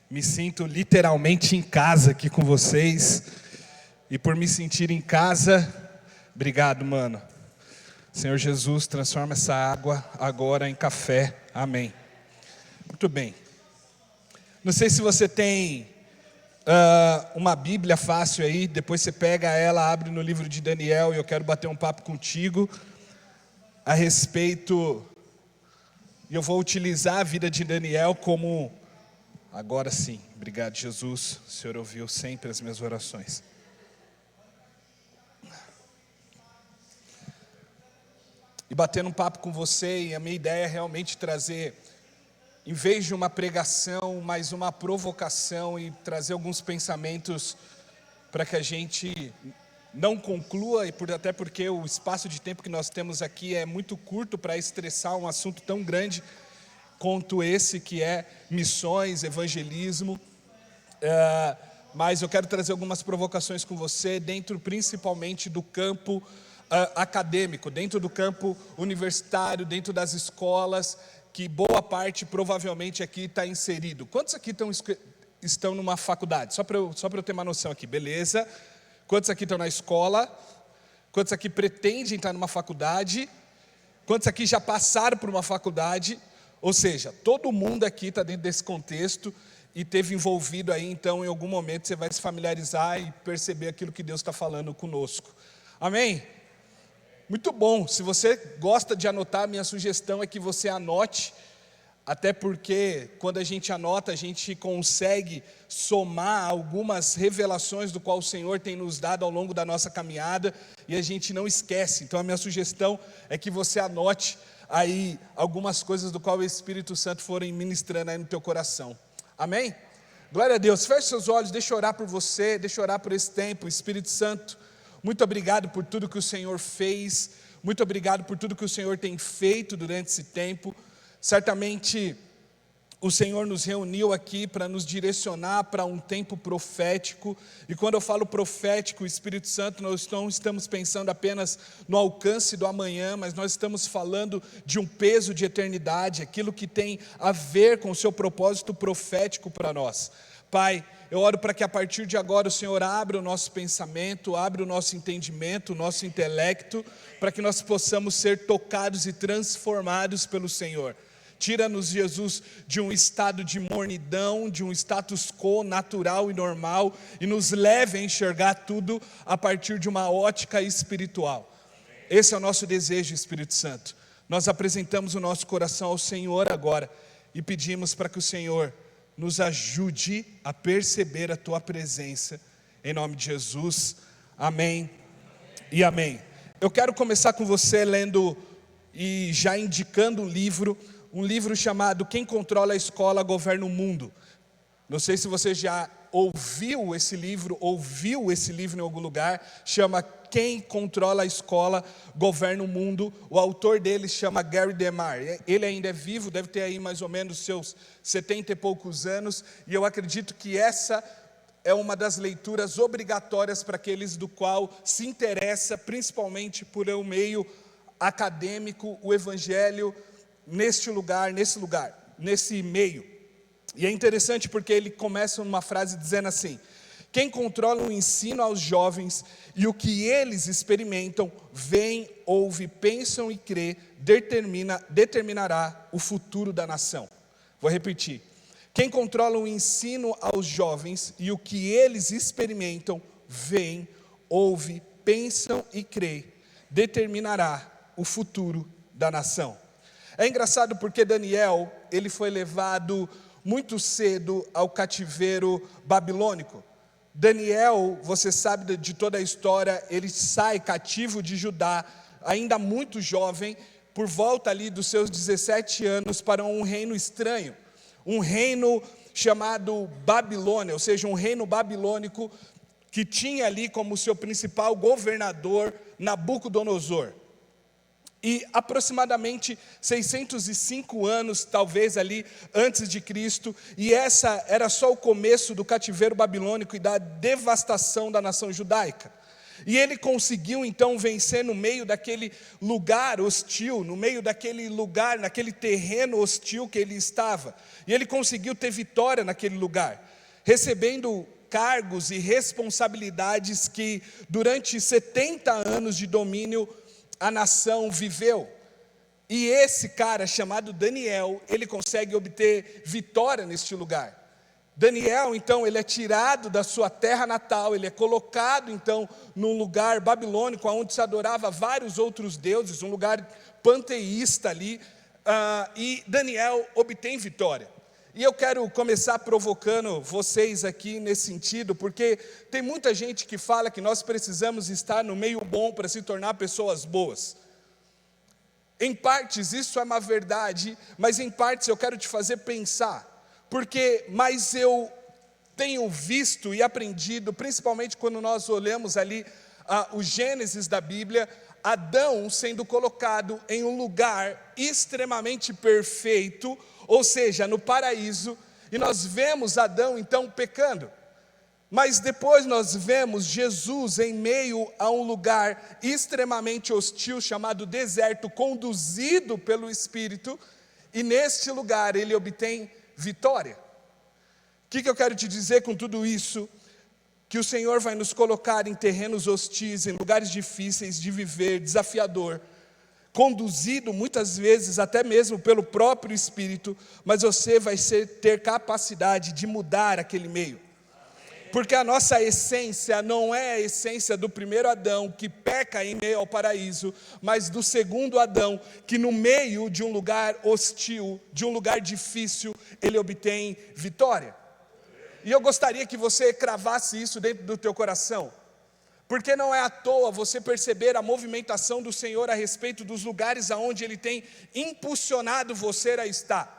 Me sinto literalmente em casa aqui com vocês. E por me sentir em casa, obrigado, mano. Senhor Jesus, transforma essa água agora em café. Amém. Muito bem. Não sei se você tem uma Bíblia fácil aí. Depois você pega ela, abre no livro de Daniel. E eu quero bater um papo contigo a respeito. E eu vou utilizar a vida de Daniel como... Agora sim, obrigado, Jesus. O Senhor ouviu sempre as minhas orações. E batendo um papo com você, e a minha ideia é realmente trazer, em vez de uma pregação, mais uma provocação e trazer alguns pensamentos para que a gente não conclua, e até porque o espaço de tempo que nós temos aqui é muito curto para estressar um assunto tão grande quanto esse, que é missões, evangelismo. Mas eu quero trazer algumas provocações com você, dentro principalmente do campo acadêmico, dentro do campo universitário, dentro das escolas, que boa parte provavelmente aqui está inserido. Quantos aqui estão numa faculdade? Só para eu ter uma noção aqui, beleza? Quantos aqui estão na escola? Quantos aqui pretendem estar numa faculdade? Quantos aqui já passaram por uma faculdade? Ou seja, todo mundo aqui está dentro desse contexto e teve envolvido aí, então em algum momento você vai se familiarizar e perceber aquilo que Deus está falando conosco. Amém? Muito bom. Se você gosta de anotar, minha sugestão é que você anote, até porque quando a gente anota, a gente consegue somar algumas revelações do qual o Senhor tem nos dado ao longo da nossa caminhada, e a gente não esquece. Então a minha sugestão é que você anote aí algumas coisas do qual o Espírito Santo forem ministrando aí no teu coração. Amém? Glória a Deus. Feche seus olhos, deixa eu orar por você, deixa eu orar por esse tempo. Espírito Santo, muito obrigado por tudo que o Senhor fez, muito obrigado por tudo que o Senhor tem feito durante esse tempo. Certamente o Senhor nos reuniu aqui para nos direcionar para um tempo profético, e quando eu falo profético, Espírito Santo, nós não estamos pensando apenas no alcance do amanhã, mas nós estamos falando de um peso de eternidade, aquilo que tem a ver com o seu propósito profético para nós. Pai, eu oro para que a partir de agora o Senhor abra o nosso pensamento, abra o nosso entendimento, o nosso intelecto, para que nós possamos ser tocados e transformados pelo Senhor. Tira-nos, Jesus, de um estado de mornidão, de um status quo natural e normal, e nos leve a enxergar tudo a partir de uma ótica espiritual. Esse é o nosso desejo, Espírito Santo. Nós apresentamos o nosso coração ao Senhor agora, e pedimos para que o Senhor nos ajude a perceber a Tua presença, em nome de Jesus. Amém e amém. Eu quero começar com você lendo e já indicando um livro chamado Quem Controla a Escola Governa o Mundo. Não sei se você já ouviu esse livro em algum lugar. Chama Quem Controla a Escola Governa o Mundo. O autor dele chama Gary DeMar. Ele ainda é vivo, deve ter aí mais ou menos seus 70 e poucos anos, e eu acredito que essa é uma das leituras obrigatórias para aqueles do qual se interessa, principalmente por um meio acadêmico, o evangelho nesse meio. E é interessante porque ele começa numa frase dizendo assim: quem controla o ensino aos jovens e o que eles experimentam, veem, ouvem, pensam e crê, determinará o futuro da nação. Vou repetir. Quem controla o ensino aos jovens e o que eles experimentam, veem, ouvem, pensam e crê, determinará o futuro da nação. É engraçado porque Daniel, ele foi levado muito cedo ao cativeiro babilônico. Daniel, você sabe de toda a história, ele sai cativo de Judá, ainda muito jovem, por volta ali dos seus 17 anos, para um reino estranho. Um reino chamado Babilônia, ou seja, um reino babilônico que tinha ali como seu principal governador Nabucodonosor. E aproximadamente 605 anos, talvez ali, antes de Cristo, e essa era só o começo do cativeiro babilônico e da devastação da nação judaica. E ele conseguiu então vencer no meio daquele lugar hostil, no meio daquele lugar, naquele terreno hostil que ele estava. E ele conseguiu ter vitória naquele lugar, recebendo cargos e responsabilidades que durante 70 anos de domínio a nação viveu. E esse cara chamado Daniel, ele consegue obter vitória neste lugar. Daniel, então, ele é tirado da sua terra natal, ele é colocado, então, num lugar babilônico, onde se adorava vários outros deuses, um lugar panteísta ali, e Daniel obtém vitória. E eu quero começar provocando vocês aqui nesse sentido, porque tem muita gente que fala que nós precisamos estar no meio bom para se tornar pessoas boas. Em partes isso é uma verdade, mas em partes eu quero te fazer pensar. Mas eu tenho visto e aprendido, principalmente quando nós olhamos ali o Gênesis da Bíblia, Adão sendo colocado em um lugar extremamente perfeito, ou seja, no paraíso, e nós vemos Adão então pecando. Mas depois nós vemos Jesus em meio a um lugar extremamente hostil, chamado deserto, conduzido pelo Espírito, e neste lugar ele obtém vitória. O que eu quero te dizer com tudo isso? Que o Senhor vai nos colocar em terrenos hostis, em lugares difíceis de viver, desafiador, conduzido muitas vezes até mesmo pelo próprio Espírito, mas você vai ter capacidade de mudar aquele meio. Porque a nossa essência não é a essência do primeiro Adão, que peca em meio ao paraíso, mas do segundo Adão, que no meio de um lugar hostil, de um lugar difícil, ele obtém vitória. E eu gostaria que você cravasse isso dentro do teu coração, porque não é à toa você perceber a movimentação do Senhor a respeito dos lugares aonde Ele tem impulsionado você a estar.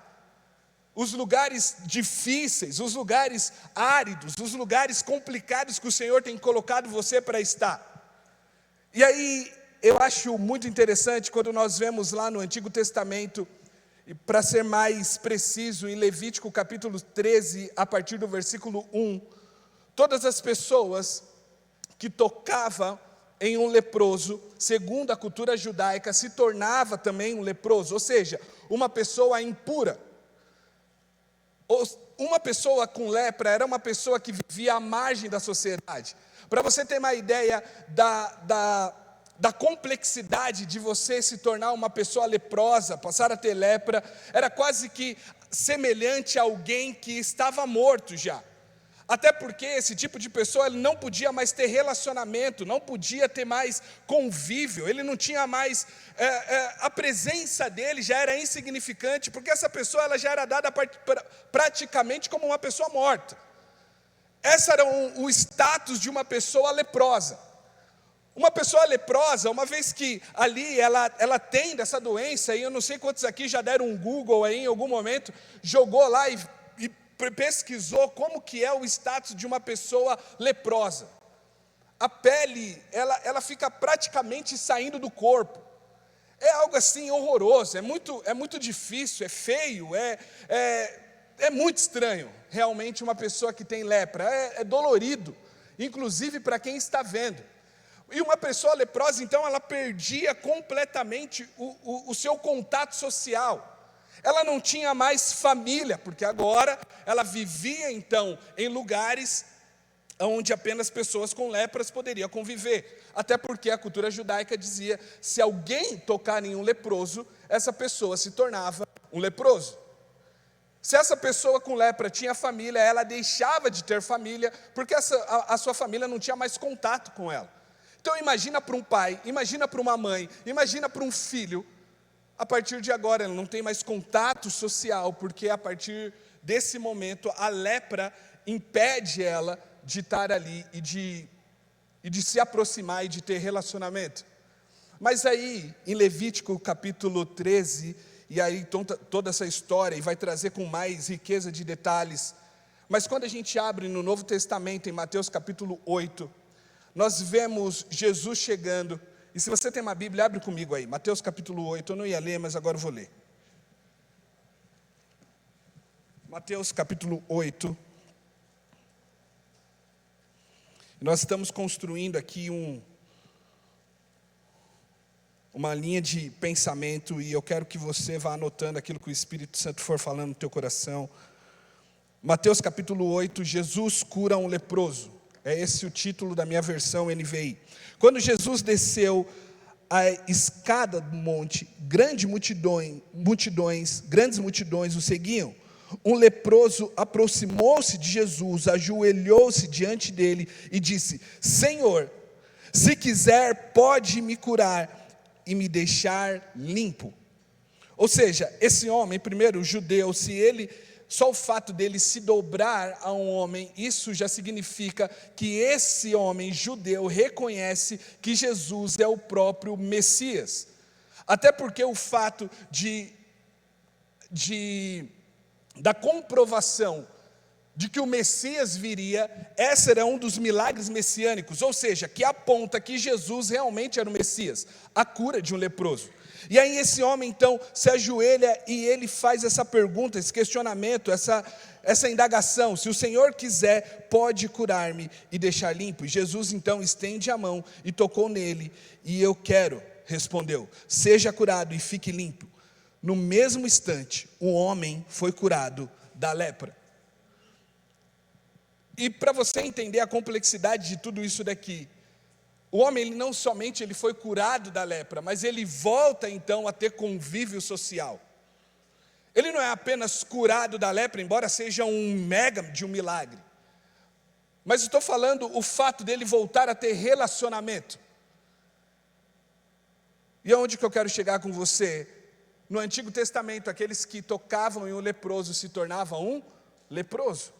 Os lugares difíceis, os lugares áridos, os lugares complicados que o Senhor tem colocado você para estar. E aí, eu acho muito interessante quando nós vemos lá no Antigo Testamento, e para ser mais preciso, em Levítico capítulo 13, a partir do versículo 1, todas as pessoas que tocavam em um leproso, segundo a cultura judaica, se tornava também um leproso, ou seja, uma pessoa impura. Uma pessoa com lepra era uma pessoa que vivia à margem da sociedade. Para você ter uma ideia da complexidade de você se tornar uma pessoa leprosa, passar a ter lepra, era quase que semelhante a alguém que estava morto já. Até porque esse tipo de pessoa ele não podia mais ter relacionamento, não podia ter mais convívio, ele não tinha mais, a presença dele já era insignificante, porque essa pessoa ela já era dada praticamente como uma pessoa morta. Esse era o status de uma pessoa leprosa. Uma pessoa leprosa, uma vez que ali ela tem dessa doença, e eu não sei quantos aqui já deram um Google aí em algum momento, jogou lá e pesquisou como que é o status de uma pessoa leprosa. A pele, ela fica praticamente saindo do corpo. É algo assim horroroso, é muito difícil, é feio, é muito estranho. Realmente uma pessoa que tem lepra, é dolorido, inclusive para quem está vendo. E uma pessoa leprosa, então, ela perdia completamente o seu contato social. Ela não tinha mais família, porque agora ela vivia então em lugares onde apenas pessoas com lepras poderiam conviver. Até porque a cultura judaica dizia, se alguém tocar em um leproso, essa pessoa se tornava um leproso. Se essa pessoa com lepra tinha família, ela deixava de ter família, porque a sua família não tinha mais contato com ela. Então imagina para um pai, imagina para uma mãe, imagina para um filho. A partir de agora, ela não tem mais contato social, porque a partir desse momento, a lepra impede ela de estar ali e de se aproximar e de ter relacionamento. Mas aí, em Levítico capítulo 13, e aí toda essa história, e vai trazer com mais riqueza de detalhes, mas quando a gente abre no Novo Testamento, em Mateus capítulo 8, nós vemos Jesus chegando. E se você tem uma Bíblia, abre comigo aí, Mateus capítulo 8, eu não ia ler, mas agora eu vou ler. Mateus capítulo 8. Nós estamos construindo aqui uma linha de pensamento, e eu quero que você vá anotando aquilo que o Espírito Santo for falando no teu coração. Mateus capítulo 8, Jesus cura um leproso. É esse o título da minha versão NVI. Quando Jesus desceu a escada do monte, grandes multidões o seguiam. Um leproso aproximou-se de Jesus, ajoelhou-se diante dele e disse: Senhor, se quiser, pode me curar e me deixar limpo. Ou seja, esse homem, primeiro, o judeu, só o fato dele se dobrar a um homem, isso já significa que esse homem judeu reconhece que Jesus é o próprio Messias. Até porque o fato da comprovação de que o Messias viria, esse era um dos milagres messiânicos, ou seja, que aponta que Jesus realmente era o Messias, a cura de um leproso. E aí esse homem então se ajoelha e ele faz essa pergunta, esse questionamento, essa indagação: se o Senhor quiser, pode curar-me e deixar limpo. E Jesus então estende a mão e tocou nele, e eu quero, respondeu, seja curado e fique limpo. No mesmo instante, o homem foi curado da lepra. E para você entender a complexidade de tudo isso daqui, o homem, ele não somente foi curado da lepra, mas ele volta então a ter convívio social. Ele não é apenas curado da lepra, embora seja um mega de um milagre, mas estou falando o fato dele voltar a ter relacionamento. E aonde que eu quero chegar com você? No Antigo Testamento, aqueles que tocavam em um leproso se tornavam um leproso.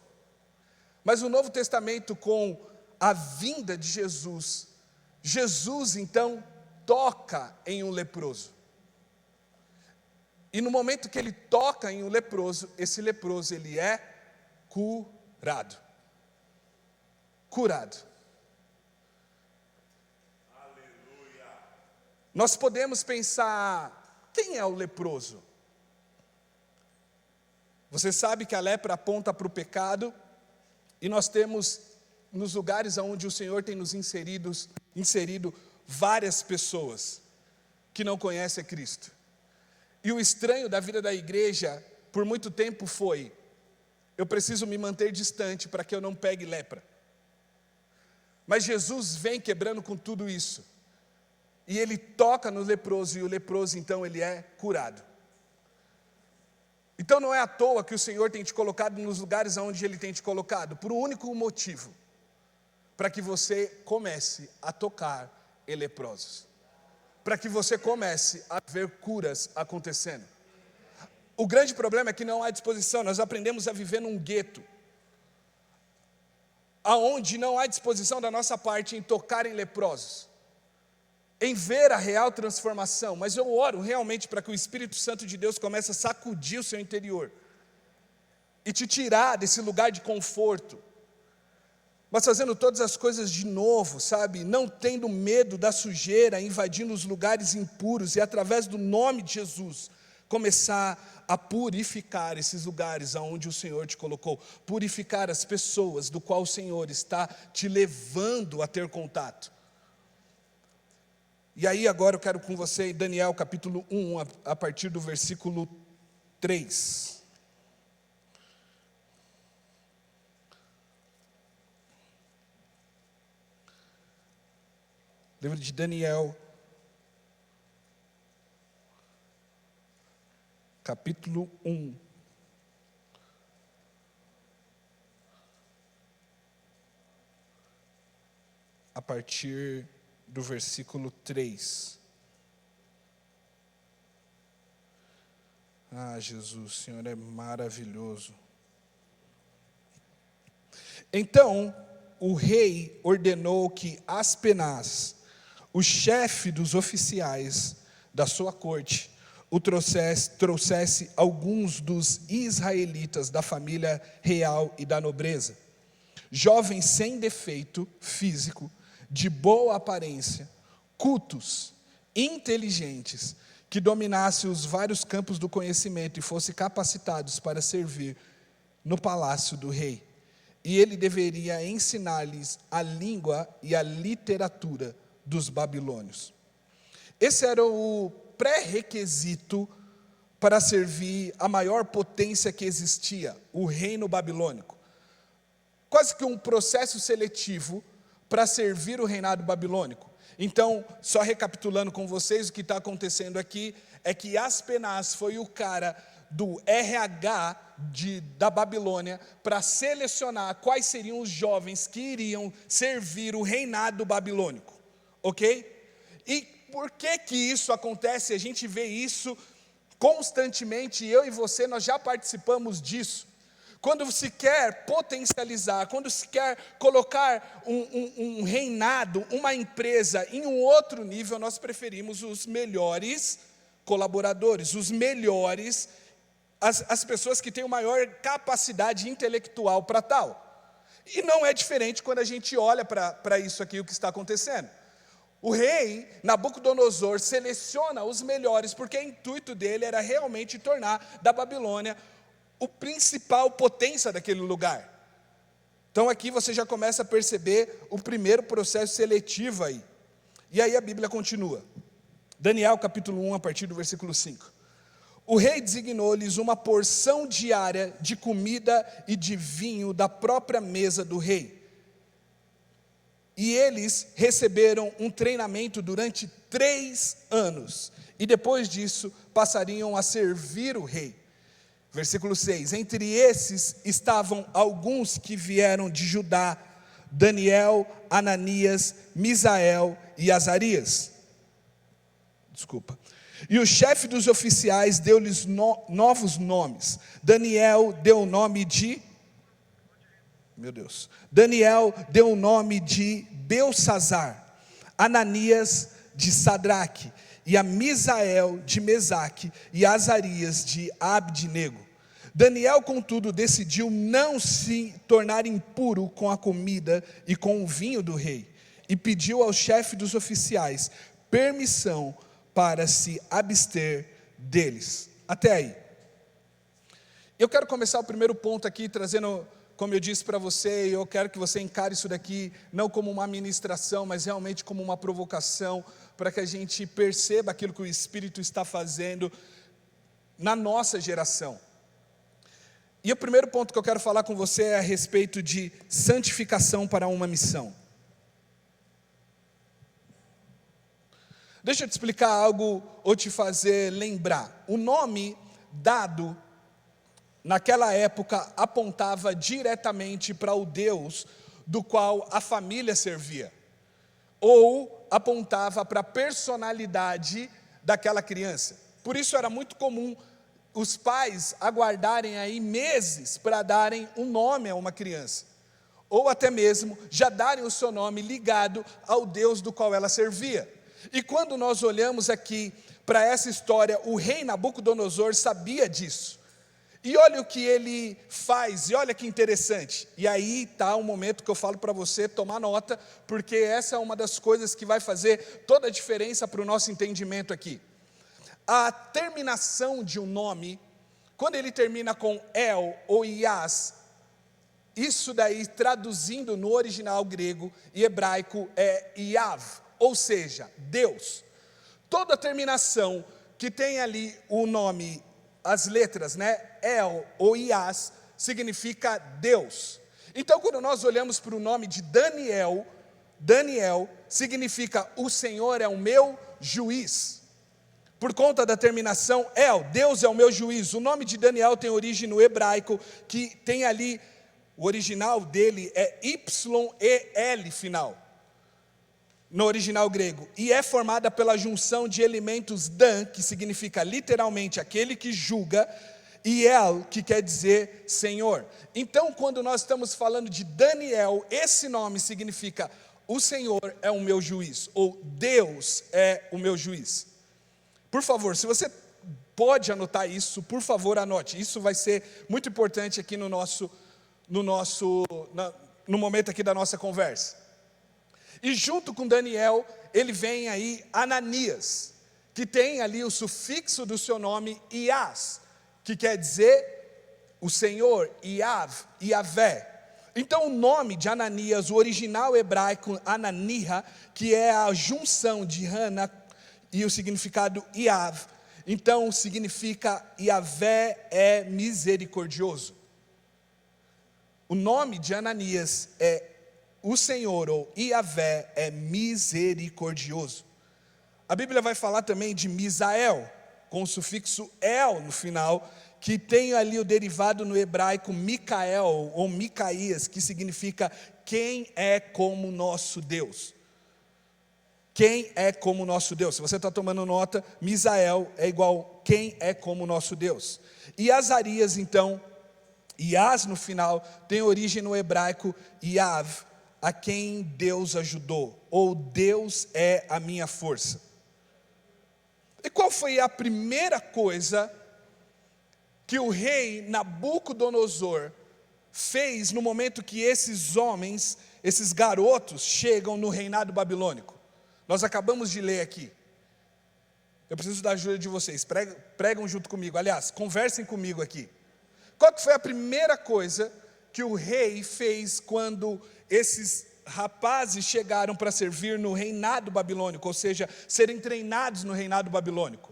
Mas no Novo Testamento, com a vinda de Jesus, Jesus então toca em um leproso. E no momento que ele toca em um leproso, esse leproso ele é curado. Curado. Aleluia. Nós podemos pensar, quem é o leproso? Você sabe que a lepra aponta para o pecado, e nós temos nos lugares onde o Senhor tem nos inserido várias pessoas que não conhecem a Cristo. E o estranho da vida da igreja por muito tempo foi: eu preciso me manter distante para que eu não pegue lepra. Mas Jesus vem quebrando com tudo isso, e ele toca no leproso, e o leproso então ele é curado. Então não é à toa que o Senhor tem te colocado nos lugares onde Ele tem te colocado, por um único motivo: para que você comece a tocar em leprosos, para que você comece a ver curas acontecendo. O grande problema é que não há disposição. Nós aprendemos a viver num gueto, aonde não há disposição da nossa parte em tocar em leprosos, em ver a real transformação. Mas eu oro realmente para que o Espírito Santo de Deus comece a sacudir o seu interior e te tirar desse lugar de conforto, mas fazendo todas as coisas de novo, sabe? Não tendo medo da sujeira, invadindo os lugares impuros, e através do nome de Jesus, começar a purificar esses lugares aonde o Senhor te colocou, purificar as pessoas do qual o Senhor está te levando a ter contato. E aí agora eu quero com você em Daniel capítulo 1, a partir do versículo 3. Livro de Daniel, capítulo 1. A partir do versículo 3. Ah, Jesus, o Senhor é maravilhoso. Então, o rei ordenou que Aspenaz, o chefe dos oficiais da sua corte, trouxesse alguns dos israelitas da família real e da nobreza, jovens sem defeito físico, de boa aparência, cultos, inteligentes, que dominassem os vários campos do conhecimento e fossem capacitados para servir no palácio do rei. E ele deveria ensinar-lhes a língua e a literatura dos babilônios. Esse era o pré-requisito para servir a maior potência que existia, o reino babilônico. Quase que um processo seletivo para servir o reinado babilônico. Então, só recapitulando com vocês, o que está acontecendo aqui é que Aspenaz foi o cara do RH da Babilônia para selecionar quais seriam os jovens que iriam servir o reinado babilônico, ok? E por que isso acontece? A gente vê isso constantemente, eu e você, nós já participamos disso. Quando se quer potencializar, quando se quer colocar um reinado, uma empresa em um outro nível, nós preferimos os melhores colaboradores, os melhores, as pessoas que têm maior capacidade intelectual para tal. E não é diferente quando a gente olha para isso aqui, o que está acontecendo. O rei Nabucodonosor seleciona os melhores, porque o intuito dele era realmente tornar da Babilônia o principal potência daquele lugar. Então aqui você já começa a perceber o primeiro processo seletivo aí. E aí a Bíblia continua. Daniel capítulo 1, a partir do versículo 5. O rei designou-lhes uma porção diária de comida e de vinho da própria mesa do rei. E eles receberam um treinamento durante 3 anos. E depois disso passariam a servir o rei. Versículo 6, entre esses estavam alguns que vieram de Judá, Daniel, Ananias, Misael e Azarias. E o chefe dos oficiais deu-lhes novos nomes. Daniel deu o nome de Belsazar, Ananias de Sadraque, e a Misael de Mesaque, e Azarias de Abdenego. Daniel, contudo, decidiu não se tornar impuro com a comida e com o vinho do rei, e pediu ao chefe dos oficiais permissão para se abster deles. Até aí. Eu quero começar o primeiro ponto aqui, trazendo, como eu disse para você, eu quero que você encare isso daqui, não como uma ministração, mas realmente como uma provocação, para que a gente perceba aquilo que o Espírito está fazendo na nossa geração. E o primeiro ponto que eu quero falar com você é a respeito de santificação para uma missão. Deixa eu te explicar algo ou te fazer lembrar. O nome dado naquela época apontava diretamente para o Deus do qual a família servia, ou apontava para a personalidade daquela criança. Por isso era muito comum os pais aguardarem aí meses para darem um nome a uma criança, ou até mesmo já darem o seu nome ligado ao Deus do qual ela servia. E quando nós olhamos aqui para essa história, o rei Nabucodonosor sabia disso. E olha o que ele faz, e olha que interessante. E aí está um momento que eu falo para você tomar nota, porque essa é uma das coisas que vai fazer toda a diferença para o nosso entendimento aqui. A terminação de um nome, quando ele termina com El ou Ias, isso daí traduzindo no original grego e hebraico é Yav, ou seja, Deus. Toda terminação que tem ali o nome, as letras, El ou Ias, significa Deus. Então, quando nós olhamos para o nome de Daniel, Daniel significa o Senhor é o meu juiz. Por conta da terminação El, Deus é o meu juiz. O nome de Daniel tem origem no hebraico, que tem ali, o original dele é Y-E-L final, no original grego, e é formada pela junção de elementos Dan, que significa literalmente aquele que julga, e El, que quer dizer Senhor. Então, quando nós estamos falando de Daniel, esse nome significa o Senhor é o meu juiz, ou Deus é o meu juiz. Por favor, se você pode anotar isso, por favor anote, isso vai ser muito importante aqui no momento aqui da nossa conversa. E junto com Daniel, ele vem aí Ananias, que tem ali o sufixo do seu nome Ias, que quer dizer o Senhor, Iav, Iavé. Então o nome de Ananias, o original hebraico Ananiha, que é a junção de Hana e o significado Iav. Então significa Iavé é misericordioso. O nome de Ananias é o Senhor, ou Iavé é misericordioso. A Bíblia vai falar também de Misael, com o sufixo el no final, que tem ali o derivado no hebraico Micael ou Micaías, que significa quem é como nosso Deus. Quem é como nosso Deus? Se você está tomando nota, Misael é igual quem é como nosso Deus. E Azarias, então, Ias no final, tem origem no hebraico Iav, a quem Deus ajudou, ou Deus é a minha força. E qual foi a primeira coisa que o rei Nabucodonosor fez no momento que esses homens, esses garotos, chegam no reinado babilônico? Nós acabamos de ler aqui. Eu preciso da ajuda de vocês, pregam junto comigo, aliás, conversem comigo aqui. Qual que foi a primeira coisa que o rei fez quando esses rapazes chegaram para servir no reinado babilônico, ou seja, serem treinados no reinado babilônico?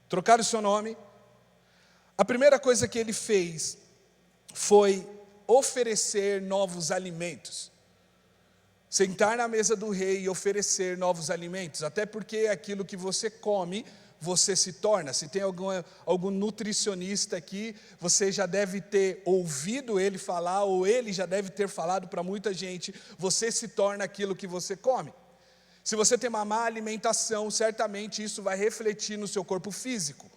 Trocaram o seu nome. A primeira coisa que ele fez foi oferecer novos alimentos. Sentar na mesa do rei e oferecer novos alimentos, até porque aquilo que você come, você se torna. Se tem algum nutricionista aqui, você já deve ter ouvido ele falar, ou ele já deve ter falado para muita gente, você se torna aquilo que você come. Se você tem uma má alimentação, certamente isso vai refletir no seu corpo físico.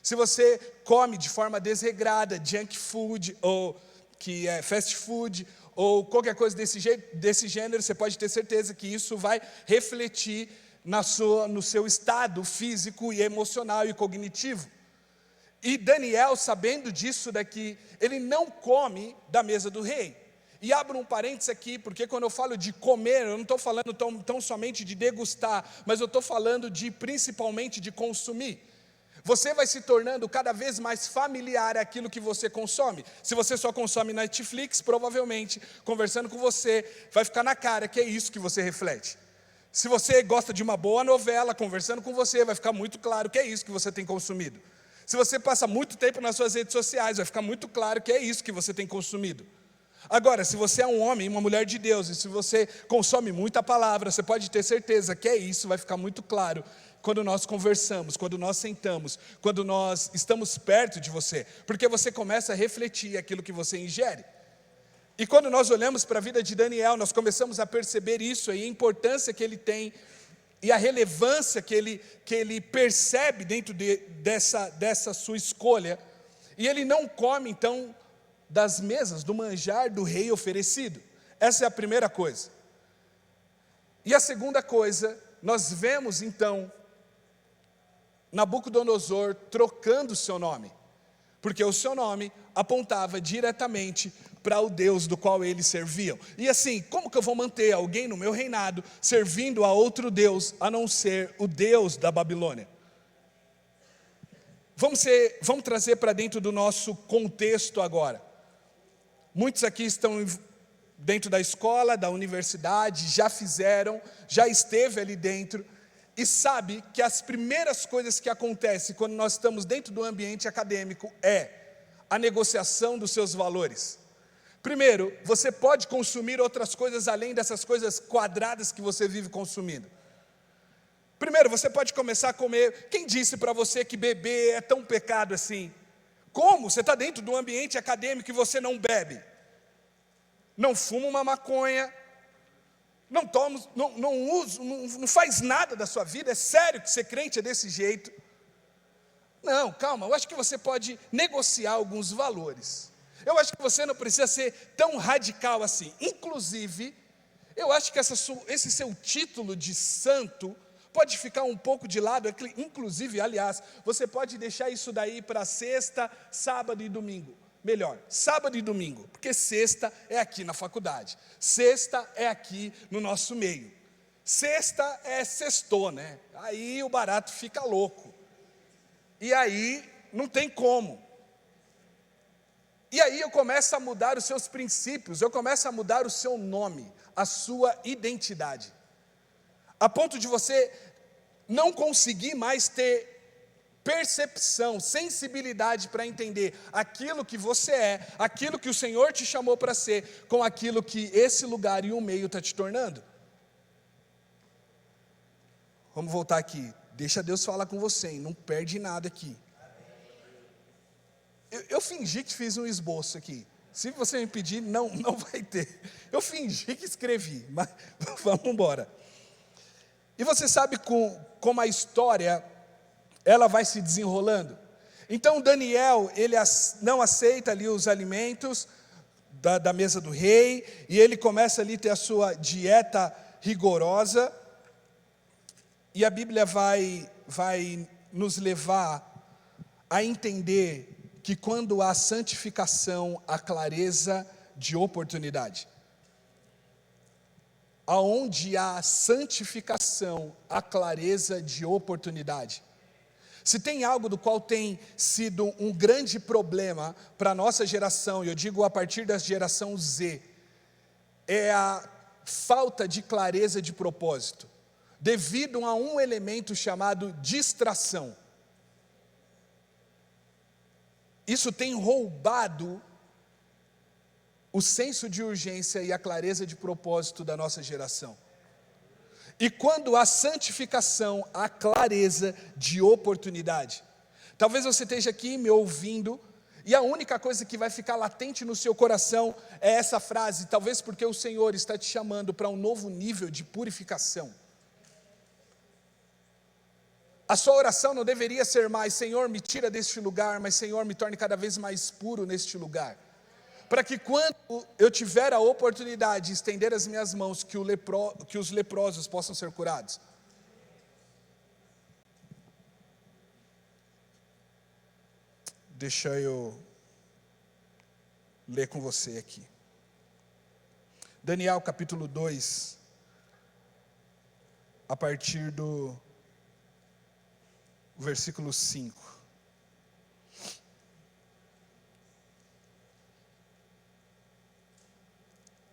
Se você come de forma desregrada, junk food, ou que é fast food, ou qualquer coisa desse gênero, você pode ter certeza que isso vai refletir no seu estado físico e emocional e cognitivo. E Daniel, sabendo disso daqui, ele não come da mesa do rei. E abro um parênteses aqui, porque quando eu falo de comer, eu não estou falando tão somente de degustar, mas eu estou falando principalmente de consumir. Você vai se tornando cada vez mais familiar àquilo que você consome. Se você só consome Netflix, provavelmente, conversando com você, vai ficar na cara que é isso que você reflete. Se você gosta de uma boa novela, conversando com você, vai ficar muito claro que é isso que você tem consumido. Se você passa muito tempo nas suas redes sociais, vai ficar muito claro que é isso que você tem consumido. Agora, se você é um homem, uma mulher de Deus, e se você consome muita palavra, você pode ter certeza que é isso, vai ficar muito claro quando nós conversamos, quando nós sentamos, quando nós estamos perto de você, porque você começa a refletir aquilo que você ingere. E quando nós olhamos para a vida de Daniel, nós começamos a perceber isso aí, a importância que ele tem e a relevância que ele percebe dentro dessa sua escolha. E ele não come então das mesas, do manjar do rei oferecido. Essa é a primeira coisa. E a segunda coisa, nós vemos então Nabucodonosor trocando o seu nome, porque o seu nome apontava diretamente para o Deus do qual eles serviam. E assim, como que eu vou manter alguém no meu reinado servindo a outro Deus, a não ser o Deus da Babilônia? Vamos trazer para dentro do nosso contexto agora. Muitos aqui estão dentro da escola, da universidade, já fizeram, já esteve ali dentro, e sabe que as primeiras coisas que acontecem quando nós estamos dentro do ambiente acadêmico é a negociação dos seus valores. Primeiro, você pode consumir outras coisas além dessas coisas quadradas que você vive consumindo. Primeiro, você pode começar a comer. Quem disse para você que beber é tão pecado assim? Como? Você está dentro do ambiente acadêmico e você não bebe? Não fuma uma maconha, não toma, não usa, não faz nada da sua vida? É sério que ser crente é desse jeito? Não, calma, eu acho que você pode negociar alguns valores. Eu acho que você não precisa ser tão radical assim. Inclusive, eu acho que esse seu título de santo pode ficar um pouco de lado. Inclusive, aliás, você pode deixar isso daí para sexta, sábado e domingo. Melhor, sábado e domingo, porque sexta é aqui na faculdade. Sexta é aqui no nosso meio. Sexta é sextou, né? Aí o barato fica louco. E aí não tem como. E aí eu começo a mudar os seus princípios, eu começo a mudar o seu nome, a sua identidade. a ponto de você não conseguir mais ter percepção, sensibilidade para entender aquilo que você é, aquilo que o Senhor te chamou para ser, com aquilo que esse lugar e o meio está te tornando. Vamos voltar aqui, deixa Deus falar com você, hein? Não perde nada aqui. Eu fingi que fiz um esboço aqui, se você me pedir, não vai ter. Eu fingi que escrevi, mas vamos embora. E você sabe como a história, ela vai se desenrolando. Então Daniel, ele não aceita ali os alimentos da mesa do rei, e ele começa ali a ter a sua dieta rigorosa, e a Bíblia vai nos levar a entender que quando há santificação, há clareza de oportunidade. Aonde há santificação, há clareza de oportunidade. Se tem algo do qual tem sido um grande problema para a nossa geração, e eu digo a partir da geração Z, é a falta de clareza de propósito, devido a um elemento chamado distração. Isso tem roubado o senso de urgência e a clareza de propósito da nossa geração. E quando há santificação, há clareza de oportunidade. Talvez você esteja aqui me ouvindo, e a única coisa que vai ficar latente no seu coração é essa frase, talvez porque o Senhor está te chamando para um novo nível de purificação. A sua oração não deveria ser mais, Senhor, me tira deste lugar, mas Senhor, me torne cada vez mais puro neste lugar. Para que quando eu tiver a oportunidade de estender as minhas mãos, que os leprosos possam ser curados. Deixa eu ler com você aqui. Daniel capítulo 2, a partir do versículo 5.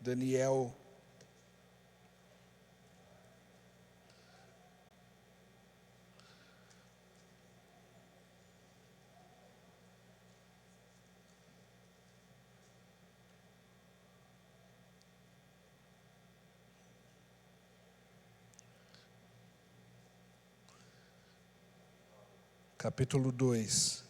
Daniel capítulo 2.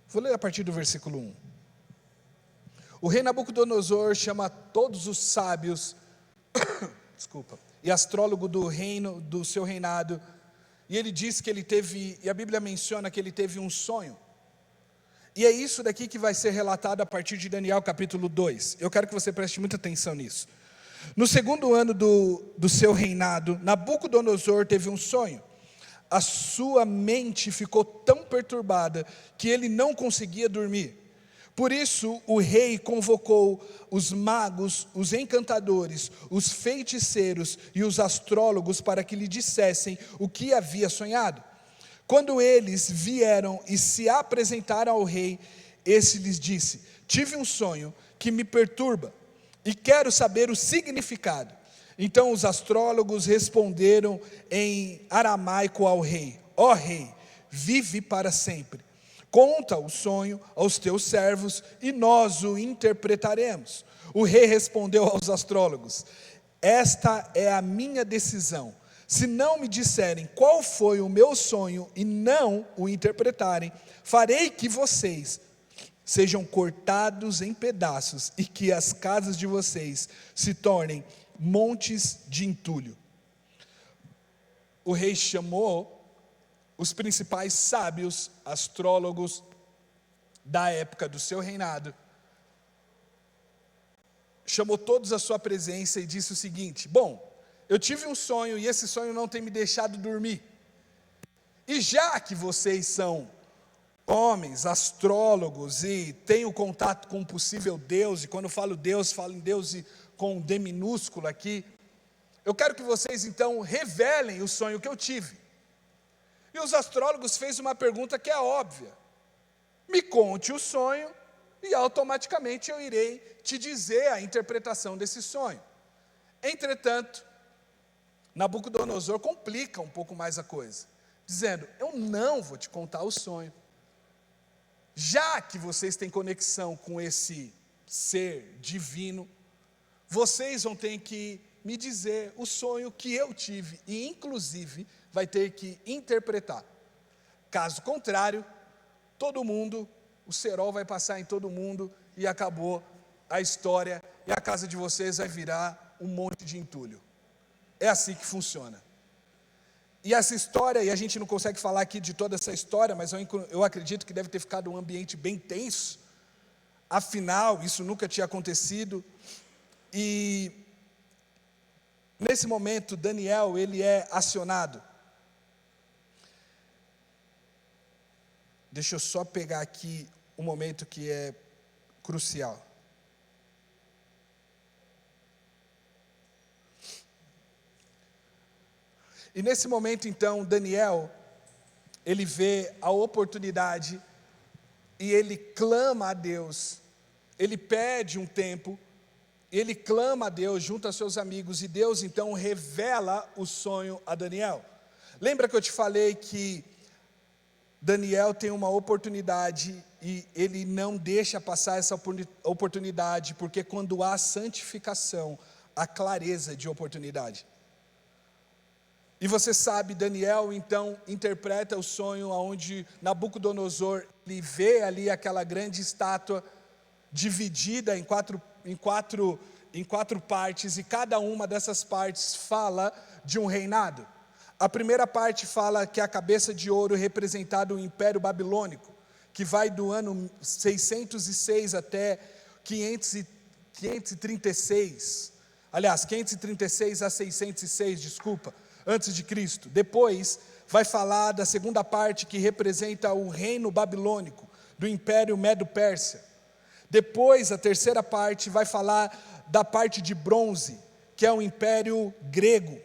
Vou ler a partir do versículo 1. O rei Nabucodonosor chama todos os sábios, e astrólogo do seu reinado, e ele diz que ele teve, e a Bíblia menciona que ele teve um sonho. E é isso daqui que vai ser relatado a partir de Daniel capítulo 2. Eu quero que você preste muita atenção nisso. No segundo ano do seu reinado, Nabucodonosor teve um sonho. A sua mente ficou tão perturbada que ele não conseguia dormir. Por isso o rei convocou os magos, os encantadores, os feiticeiros e os astrólogos para que lhe dissessem o que havia sonhado. Quando eles vieram e se apresentaram ao rei, esse lhes disse: tive um sonho que me perturba e quero saber o significado. Então os astrólogos responderam em aramaico ao rei: ó rei, vive para sempre. Conta o sonho aos teus servos e nós o interpretaremos. O rei respondeu aos astrólogos: esta é a minha decisão. Se não me disserem qual foi o meu sonho e não o interpretarem, farei que vocês sejam cortados em pedaços e que as casas de vocês se tornem montes de entulho. O rei chamou os principais sábios, astrólogos da época do seu reinado, chamou todos à sua presença e disse o seguinte: bom, eu tive um sonho e esse sonho não tem me deixado dormir. E já que vocês são homens, astrólogos, e têm o contato com um possível Deus, e quando eu falo em Deus com D minúsculo aqui, eu quero que vocês então revelem o sonho que eu tive. E os astrólogos fez uma pergunta que é óbvia: me conte o sonho e automaticamente eu irei te dizer a interpretação desse sonho. Entretanto, Nabucodonosor complica um pouco mais a coisa, dizendo: eu não vou te contar o sonho, já que vocês têm conexão com esse ser divino, vocês vão ter que me dizer o sonho que eu tive, e inclusive vai ter que interpretar. Caso contrário, todo mundo, o cerol vai passar em todo mundo, e acabou a história, e a casa de vocês vai virar um monte de entulho. É assim que funciona. E essa história, e a gente não consegue falar aqui de toda essa história, mas eu acredito que deve ter ficado um ambiente bem tenso. Afinal, isso nunca tinha acontecido. E nesse momento, Daniel, ele é acionado. Deixa eu só pegar aqui um momento que é crucial. E nesse momento, então, Daniel, ele vê a oportunidade e ele clama a Deus, ele pede um tempo, ele clama a Deus junto a seus amigos, e Deus então revela o sonho a Daniel. Lembra que eu te falei que Daniel tem uma oportunidade e ele não deixa passar essa oportunidade, porque quando há santificação, há clareza de oportunidade. E você sabe, Daniel então interpreta o sonho onde Nabucodonosor, ele vê ali aquela grande estátua dividida em quatro partes, e cada uma dessas partes fala de um reinado. A primeira parte fala que a cabeça de ouro representado o Império Babilônico, que vai do ano 606 até 536, aliás, 536 a 606, desculpa, antes de Cristo. Depois vai falar da segunda parte, que representa o reino babilônico, do Império Medo-Pérsia. Depois a terceira parte vai falar da parte de bronze, que é o Império Grego.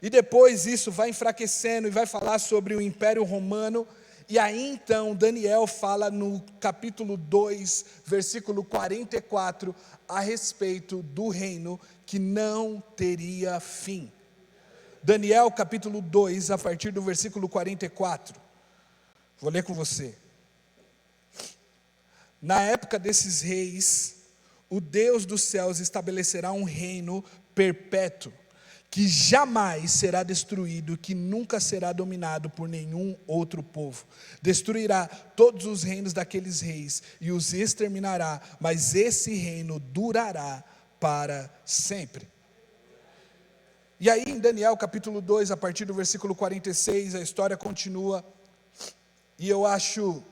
E depois isso vai enfraquecendo e vai falar sobre o Império Romano. E aí então Daniel fala no capítulo 2, versículo 44, a respeito do reino que não teria fim. Daniel capítulo 2, a partir do versículo 44. Vou ler com você. Na época desses reis, o Deus dos céus estabelecerá um reino perpétuo, que jamais será destruído, que nunca será dominado por nenhum outro povo. Destruirá todos os reinos daqueles reis e os exterminará, mas esse reino durará para sempre. E aí em Daniel capítulo 2, a partir do versículo 46, a história continua, e eu acho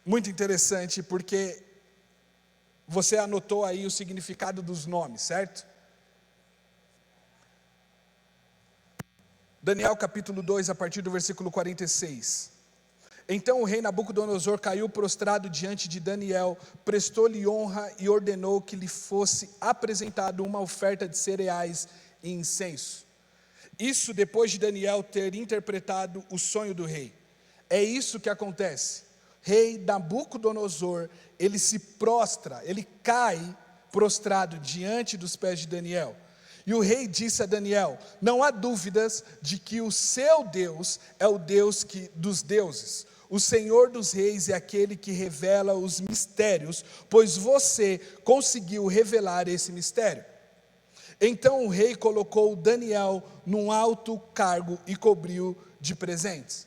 muito interessante, porque você anotou aí o significado dos nomes, certo? Daniel capítulo 2, a partir do versículo 46. Então o rei Nabucodonosor caiu prostrado diante de Daniel, prestou-lhe honra e ordenou que lhe fosse apresentado uma oferta de cereais e incenso. Isso depois de Daniel ter interpretado o sonho do rei. É isso que acontece. Rei Nabucodonosor, ele se prostra, ele cai prostrado diante dos pés de Daniel. E o rei disse a Daniel: não há dúvidas de que o seu Deus é o Deus dos deuses. O Senhor dos reis é aquele que revela os mistérios, pois você conseguiu revelar esse mistério. Então o rei colocou Daniel num alto cargo e cobriu de presentes.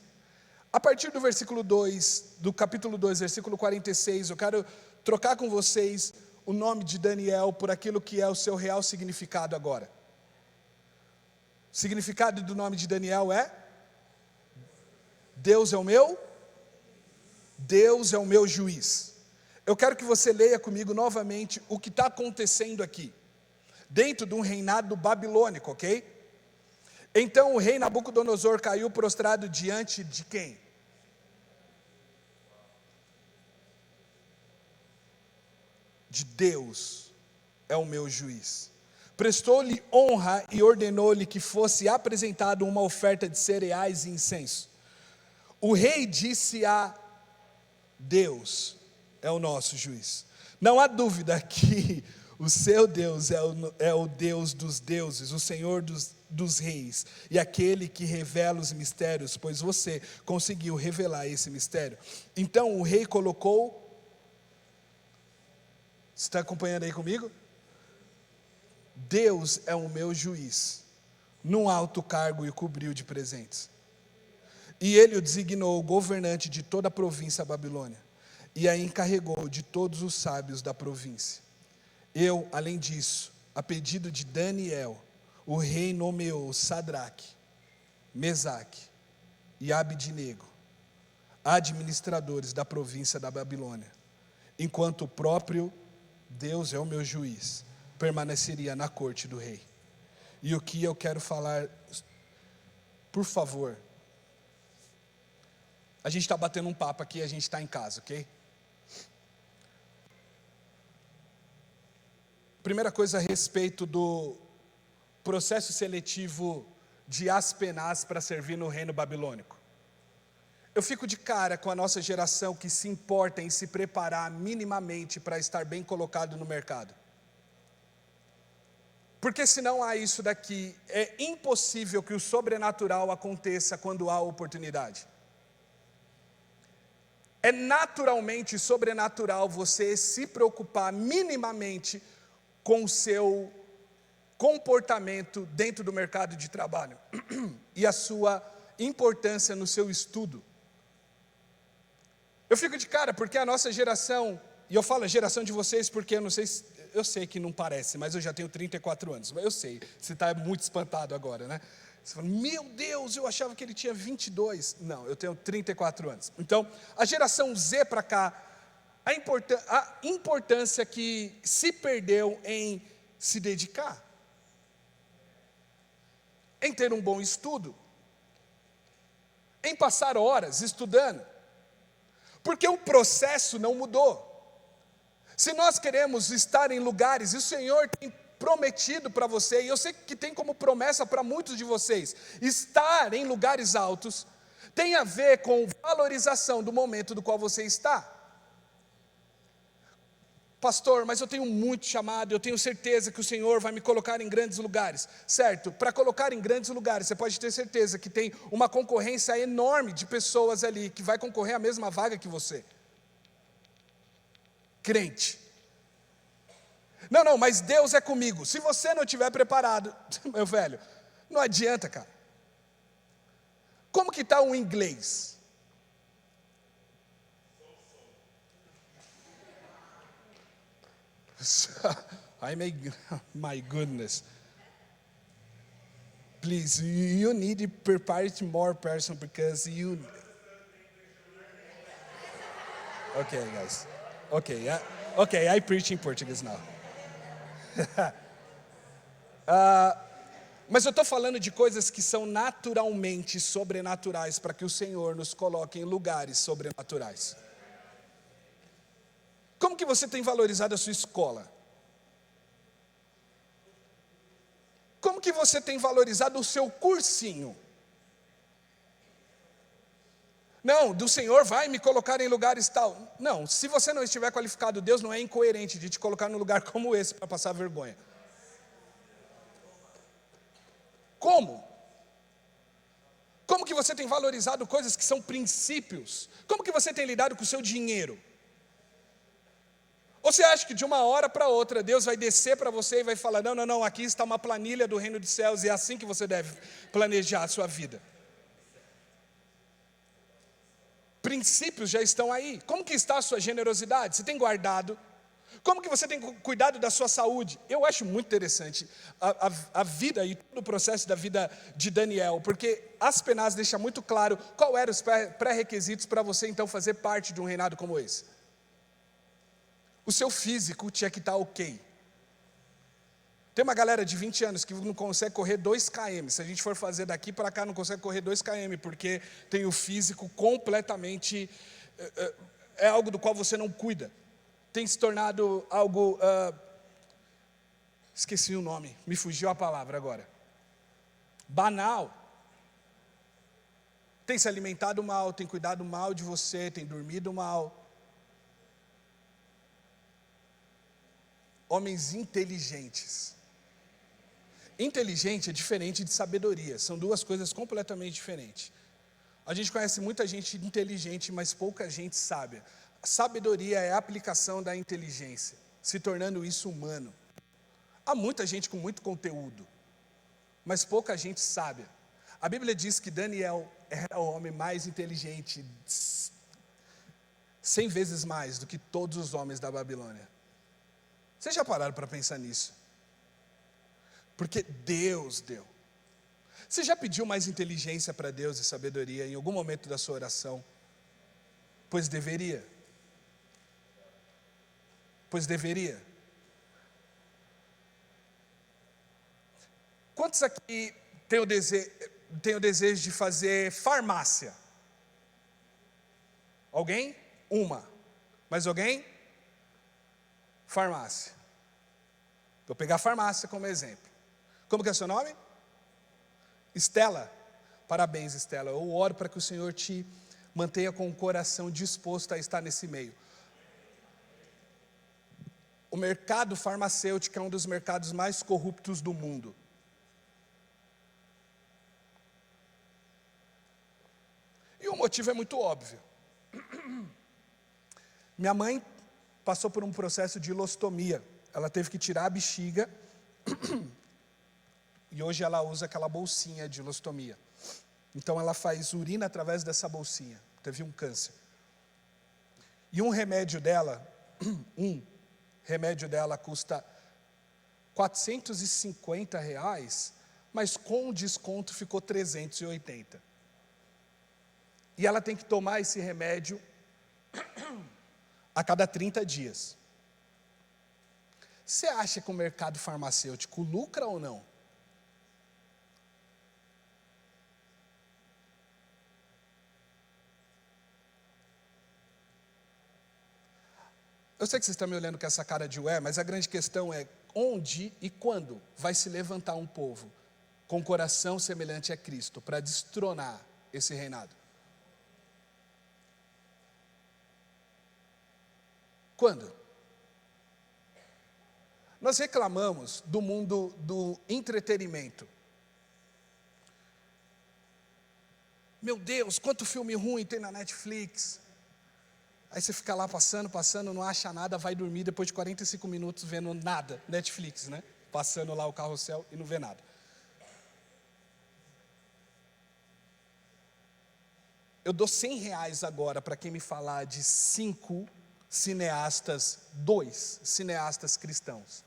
A partir do versículo 2, do capítulo 2, versículo 46, eu quero trocar com vocês o nome de Daniel por aquilo que é o seu real significado agora. O significado do nome de Daniel é: Deus é o meu juiz. Eu quero que você leia comigo novamente o que está acontecendo aqui, dentro de um reinado babilônico, ok? Então o rei Nabucodonosor caiu prostrado diante de quem? De Deus é o meu juiz. Prestou-lhe honra e ordenou-lhe que fosse apresentado uma oferta de cereais e incenso. O rei disse a Deus, é o nosso juiz. Não há dúvida que o seu Deus é o Deus dos deuses, o Senhor dos reis, e aquele que revela os mistérios, pois você conseguiu revelar esse mistério. Então o rei colocou, você está acompanhando aí comigo? Deus é o meu juiz, num alto cargo e o cobriu de presentes. E ele o designou governante de toda a província Babilônia, e a encarregou de todos os sábios da província. Eu, além disso, a pedido de Daniel, o rei nomeou Sadraque, Mesaque e Abidnego, administradores da província da Babilônia, enquanto o próprio Deus é o meu juiz, permaneceria na corte do rei. E o que eu quero falar, por favor, a gente está batendo um papo aqui, a gente está em casa, ok? Primeira coisa a respeito do processo seletivo de Aspenaz para servir no reino babilônico. Eu fico de cara com a nossa geração que se importa em se preparar minimamente para estar bem colocado no mercado. Porque se não há isso daqui, é impossível que o sobrenatural aconteça quando há oportunidade. É naturalmente sobrenatural você se preocupar minimamente com o seu comportamento dentro do mercado de trabalho e a sua importância no seu estudo. Eu fico de cara porque a nossa geração, e eu falo a geração de vocês porque eu não sei, eu sei que não parece, mas eu já tenho 34 anos, mas eu sei, você está muito espantado agora, né? Você fala, meu Deus, eu achava que ele tinha 22. Não, eu tenho 34 anos. Então, a geração Z para cá, a importância que se perdeu em se dedicar, em ter um bom estudo, em passar horas estudando, porque o processo não mudou. Se nós queremos estar em lugares, e o Senhor tem prometido para você, e eu sei que tem como promessa para muitos de vocês, estar em lugares altos, tem a ver com valorização do momento do qual você está. Pastor, mas eu tenho muito chamado, eu tenho certeza que o Senhor vai me colocar em grandes lugares. Certo, para colocar em grandes lugares, você pode ter certeza que tem uma concorrência enorme de pessoas ali, que vai concorrer à mesma vaga que você. Crente. Não, mas Deus é comigo. Se você não estiver preparado, meu velho, não adianta, cara. Como que está o inglês? My goodness. Please, you need to prepare it more person because you. Okay, guys. Okay, I preach in Portuguese now. Mas eu estou falando de coisas que são naturalmente sobrenaturais para que o Senhor nos coloque em lugares sobrenaturais. Como que você tem valorizado a sua escola? Como que você tem valorizado o seu cursinho? Não, do Senhor vai me colocar em lugares tal. Não, se você não estiver qualificado, Deus não é incoerente de te colocar num lugar como esse para passar vergonha. Como? Como que você tem valorizado coisas que são princípios? Como que você tem lidado com o seu dinheiro? Ou você acha que de uma hora para outra Deus vai descer para você e vai falar, não, aqui está uma planilha do reino dos céus e é assim que você deve planejar a sua vida? Princípios já estão aí. Como que está a sua generosidade? Você tem guardado? Como que você tem cuidado da sua saúde? Eu acho muito interessante a vida e todo o processo da vida de Daniel, porque Aspenaz deixa muito claro qual eram os pré-requisitos para você então fazer parte de um reinado como esse. O seu físico tinha que estar ok. Tem uma galera de 20 anos que não consegue correr 2 km. Se a gente for fazer daqui para cá, não consegue correr 2 km, porque tem o físico completamente... É algo do qual você não cuida. Tem se tornado algo... esqueci o nome, me fugiu a palavra agora. Banal. Tem se alimentado mal, tem cuidado mal de você, tem dormido mal. homens inteligentes. Inteligente é diferente de sabedoria, são duas coisas completamente diferentes. A gente conhece muita gente inteligente, mas pouca gente sábia. A sabedoria é a aplicação da inteligência, se tornando isso humano. Há muita gente com muito conteúdo, mas pouca gente sábia. A Bíblia diz que Daniel era o homem mais inteligente, 100 vezes mais do que todos os homens da Babilônia. Vocês já pararam para pensar nisso? Porque Deus deu. Você já pediu mais inteligência para Deus e sabedoria em algum momento da sua oração? Pois deveria. Pois deveria. Quantos aqui têm o desejo de fazer farmácia? Alguém? Uma. Mais alguém? Farmácia. Vou pegar a farmácia como exemplo. Como que é o seu nome? Estela. Parabéns, Estela. Eu oro para que o Senhor te mantenha com o coração disposto a estar nesse meio. O mercado farmacêutico é um dos mercados mais corruptos do mundo. E o motivo é muito óbvio. Minha mãe passou por um processo de ilostomia. Ela teve que tirar a bexiga e hoje ela usa aquela bolsinha de ilostomia. Então ela faz urina através dessa bolsinha. Teve um câncer. E um remédio dela custa R$450, mas com o desconto ficou 380. E ela tem que tomar esse remédio a cada 30 dias. Você acha que o mercado farmacêutico lucra ou não? Eu sei que vocês estão me olhando com essa cara de ué, mas a grande questão é onde e quando vai se levantar um povo com coração semelhante a Cristo para destronar esse reinado? Quando? Nós reclamamos do mundo do entretenimento. Meu Deus, quanto filme ruim tem na Netflix. Aí você fica lá passando, não acha nada, vai dormir depois de 45 minutos vendo nada. Netflix, né? Passando lá o carrossel e não vê nada. Eu dou R$100 agora para quem me falar de 2 cineastas cristãos.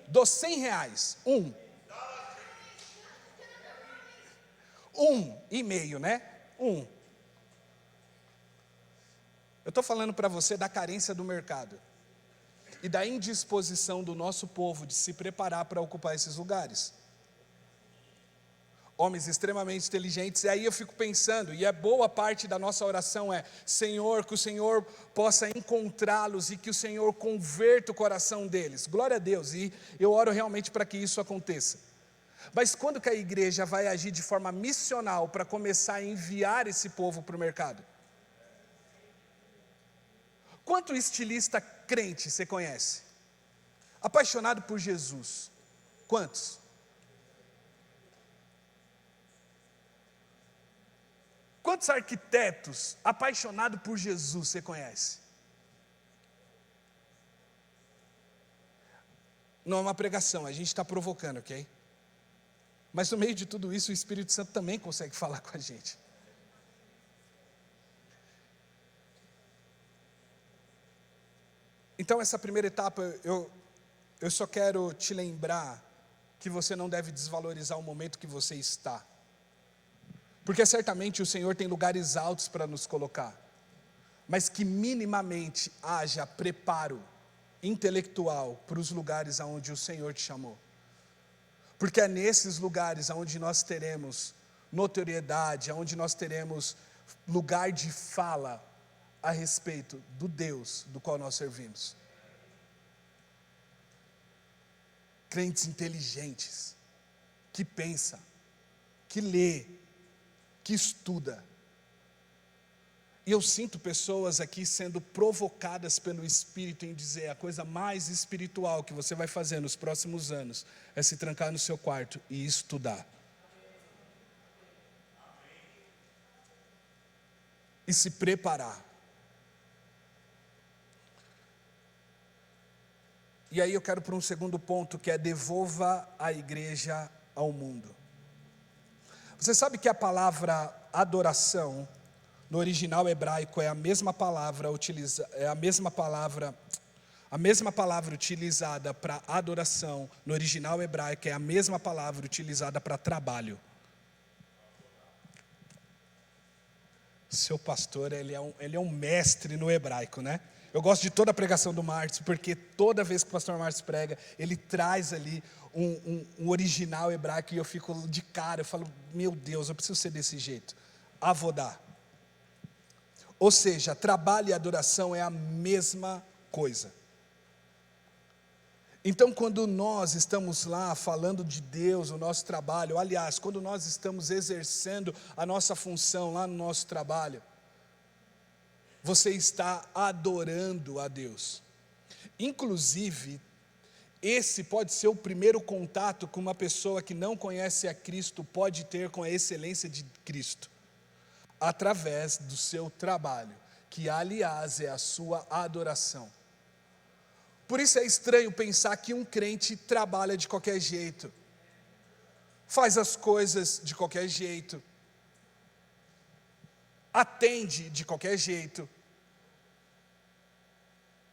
Dou R$100. E meio, né? Eu estou falando para você da carência do mercado e da indisposição do nosso povo de se preparar para ocupar esses lugares. Homens extremamente inteligentes, e aí eu fico pensando, e a boa parte da nossa oração é: Senhor, que o Senhor possa encontrá-los e que o Senhor converta o coração deles. Glória a Deus, e eu oro realmente para que isso aconteça. Mas quando que a igreja vai agir de forma missional para começar a enviar esse povo para o mercado? Quanto estilista crente você conhece? Apaixonado por Jesus. Quantos? Quantos arquitetos apaixonados por Jesus você conhece? Não é uma pregação, a gente está provocando, ok? Mas no meio de tudo isso, o Espírito Santo também consegue falar com a gente. Então essa primeira etapa, eu só quero te lembrar que você não deve desvalorizar o momento que você está. Porque certamente o Senhor tem lugares altos para nos colocar, mas que minimamente haja preparo intelectual para os lugares aonde o Senhor te chamou. Porque é nesses lugares aonde nós teremos notoriedade, aonde nós teremos lugar de fala a respeito do Deus do qual nós servimos. crentes inteligentes, que pensa, que lê, que estuda. E eu sinto pessoas aqui sendo provocadas pelo Espírito em dizer: a coisa mais espiritual que você vai fazer nos próximos anos é se trancar no seu quarto e estudar. E se preparar. E aí eu quero para um segundo ponto, que é: devolva a igreja ao mundo. Você sabe que a palavra adoração, no original hebraico, é a mesma palavra utilizada para adoração, no original hebraico é a mesma palavra utilizada para trabalho. Seu pastor, ele é um mestre no hebraico, né? Eu gosto de toda a pregação do Márcio, porque toda vez que o pastor Márcio prega, ele traz ali um original hebraico, e eu fico de cara, eu falo: meu Deus, eu preciso ser desse jeito. Avodá. Ou seja, trabalho e adoração é a mesma coisa. Então, quando nós estamos lá falando de Deus, o nosso trabalho, aliás, quando nós estamos exercendo a nossa função lá no nosso trabalho, você está adorando a Deus. Inclusive, esse pode ser o primeiro contato que uma pessoa que não conhece a Cristo pode ter com a excelência de Cristo, através do seu trabalho, que aliás é a sua adoração. Por isso é estranho pensar que um crente trabalha de qualquer jeito, faz as coisas de qualquer jeito, atende de qualquer jeito,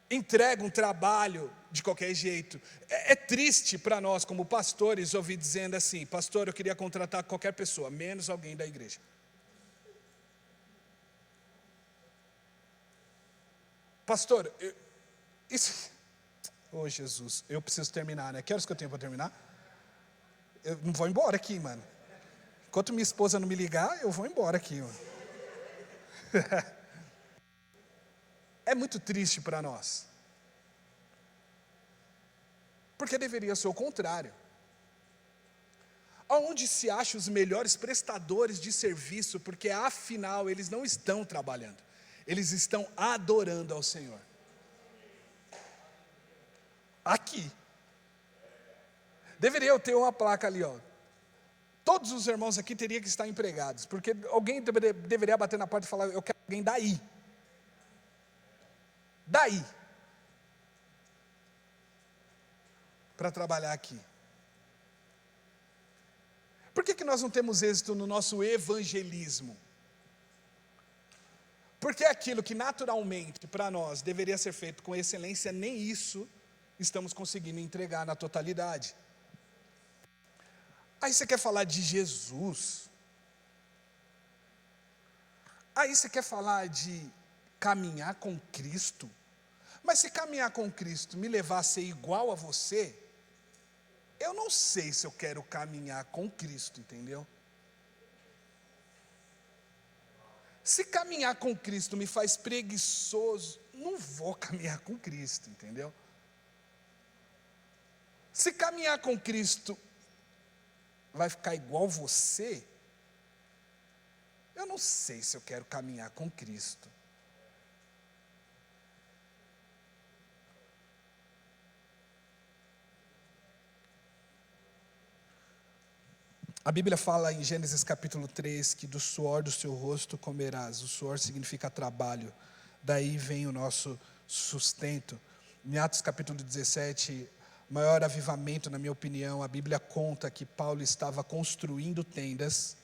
entrega um trabalho de qualquer jeito. É triste para nós como pastores ouvir dizendo assim: pastor, eu queria contratar qualquer pessoa, menos alguém da igreja. Pastor, oh Jesus, eu preciso terminar, né? Que horas que eu tenho para terminar? Eu não vou embora aqui, mano. Enquanto minha esposa não me ligar, eu vou embora aqui, mano. É muito triste para nós, porque deveria ser o contrário. Aonde se acham os melhores prestadores de serviço, porque afinal eles não estão trabalhando, eles estão adorando ao Senhor. Aqui deveria ter uma placa ali, ó. Todos os irmãos aqui teriam que estar empregados, porque alguém deveria bater na porta e falar: eu quero alguém daí, para trabalhar aqui. Por que nós não temos êxito no nosso evangelismo? Porque aquilo que naturalmente para nós deveria ser feito com excelência, nem isso estamos conseguindo entregar na totalidade. Aí você quer falar de Jesus, aí você quer falar de caminhar com Cristo, mas se caminhar com Cristo me levar a ser igual a você, eu não sei se eu quero caminhar com Cristo, entendeu? Se caminhar com Cristo me faz preguiçoso, não vou caminhar com Cristo, entendeu? Se caminhar com Cristo vai ficar igual você, eu não sei se eu quero caminhar com Cristo. A Bíblia fala em Gênesis capítulo 3 que do suor do seu rosto comerás. O suor significa trabalho, daí vem o nosso sustento. Em Atos capítulo 17, maior avivamento, na minha opinião, a Bíblia conta que Paulo estava construindo tendas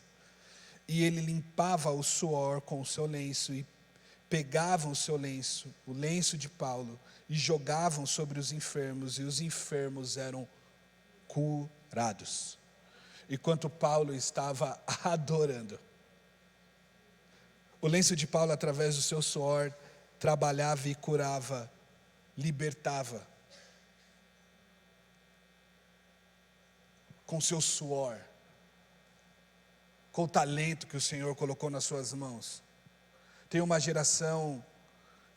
e ele limpava o suor com o seu lenço e pegavam o seu lenço, o lenço de Paulo, e jogavam sobre os enfermos, e os enfermos eram curados. Enquanto Paulo estava adorando, o lenço de Paulo, através do seu suor, trabalhava e curava, libertava. Com seu suor, com o talento que o Senhor colocou nas suas mãos. Tem uma geração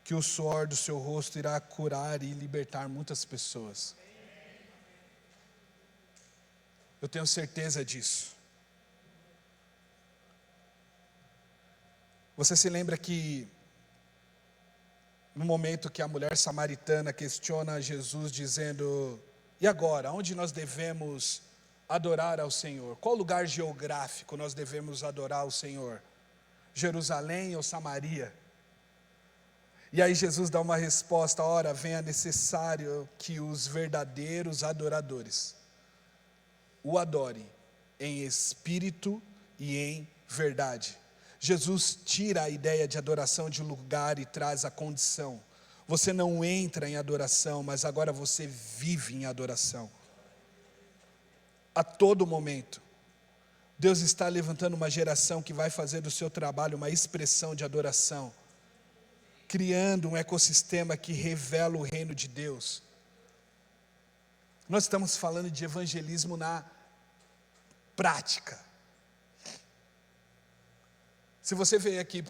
que o suor do seu rosto irá curar e libertar muitas pessoas. Eu tenho certeza disso. Você se lembra que no momento que a mulher samaritana questiona Jesus dizendo: e agora, onde nós devemos adorar ao Senhor? Qual lugar geográfico nós devemos adorar ao Senhor? Jerusalém ou Samaria? E aí Jesus dá uma resposta: ora, venha necessário que os verdadeiros adoradores o adorem em espírito e em verdade. Jesus tira a ideia de adoração de lugar e traz a condição. Você não entra em adoração, mas agora você vive em adoração. A todo momento. Deus está levantando uma geração que vai fazer do seu trabalho uma expressão de adoração, criando um ecossistema que revela o reino de Deus. Nós estamos falando de evangelismo na prática. Se você veio aqui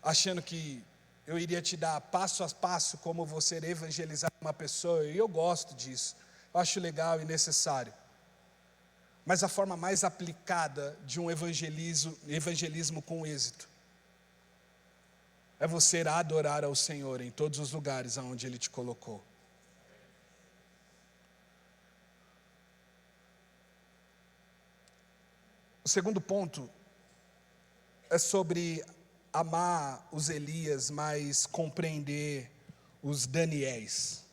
achando que eu iria te dar passo a passo como você evangelizar uma pessoa, e eu gosto disso, eu acho legal e necessário. Mas a forma mais aplicada de um evangelismo com êxito é você adorar ao Senhor em todos os lugares aonde Ele te colocou. O segundo ponto é sobre amar os Elias, mas compreender os Daniéis.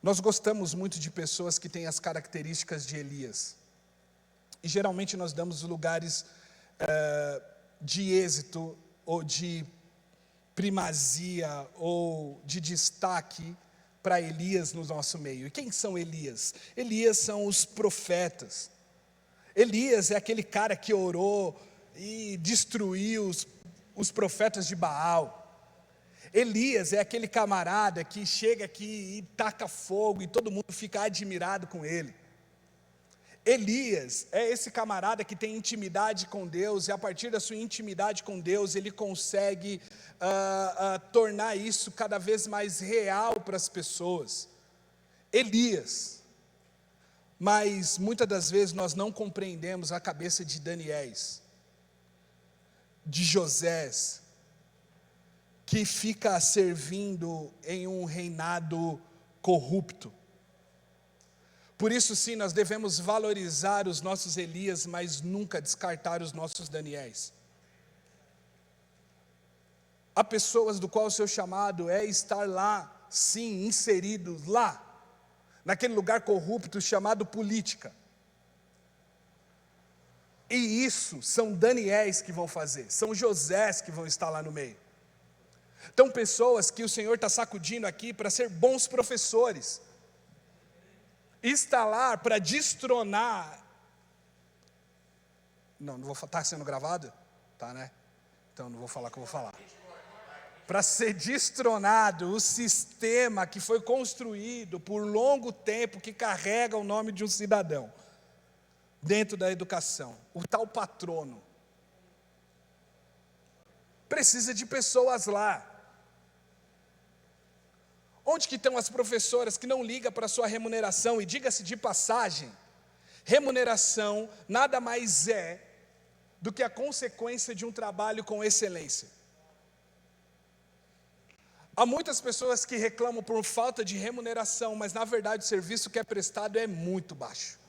Nós gostamos muito de pessoas que têm as características de Elias. E geralmente nós damos lugares de êxito, ou de primazia, ou de destaque para Elias no nosso meio. E quem são Elias? Elias são os profetas. Elias é aquele cara que orou e destruiu os profetas de Baal. Elias é aquele camarada que chega aqui e taca fogo e todo mundo fica admirado com ele. Elias é esse camarada que tem intimidade com Deus, e a partir da sua intimidade com Deus, ele consegue tornar isso cada vez mais real para as pessoas. Elias. Mas muitas das vezes nós não compreendemos a cabeça de Daniéis, de Josés, que fica servindo em um reinado corrupto. Por isso sim, nós devemos valorizar os nossos Elias, mas nunca descartar os nossos Daniéis. Há pessoas do qual o seu chamado é estar lá, sim, inseridos lá, naquele lugar corrupto chamado política. E isso são Daniéis que vão fazer, são Josés que vão estar lá no meio. Então pessoas que o Senhor está sacudindo aqui para ser bons professores, está lá para destronar. Não vou falar, está sendo gravado? Tá, né? Então não vou falar o que eu vou falar. Para ser destronado o sistema que foi construído por longo tempo, que carrega o nome de um cidadão, dentro da educação, o tal patrono. Precisa de pessoas lá. Onde que estão as professoras que não ligam para a sua remuneração? E diga-se de passagem, remuneração nada mais é do que a consequência de um trabalho com excelência. Há muitas pessoas que reclamam por falta de remuneração, mas na verdade o serviço que é prestado é muito baixo.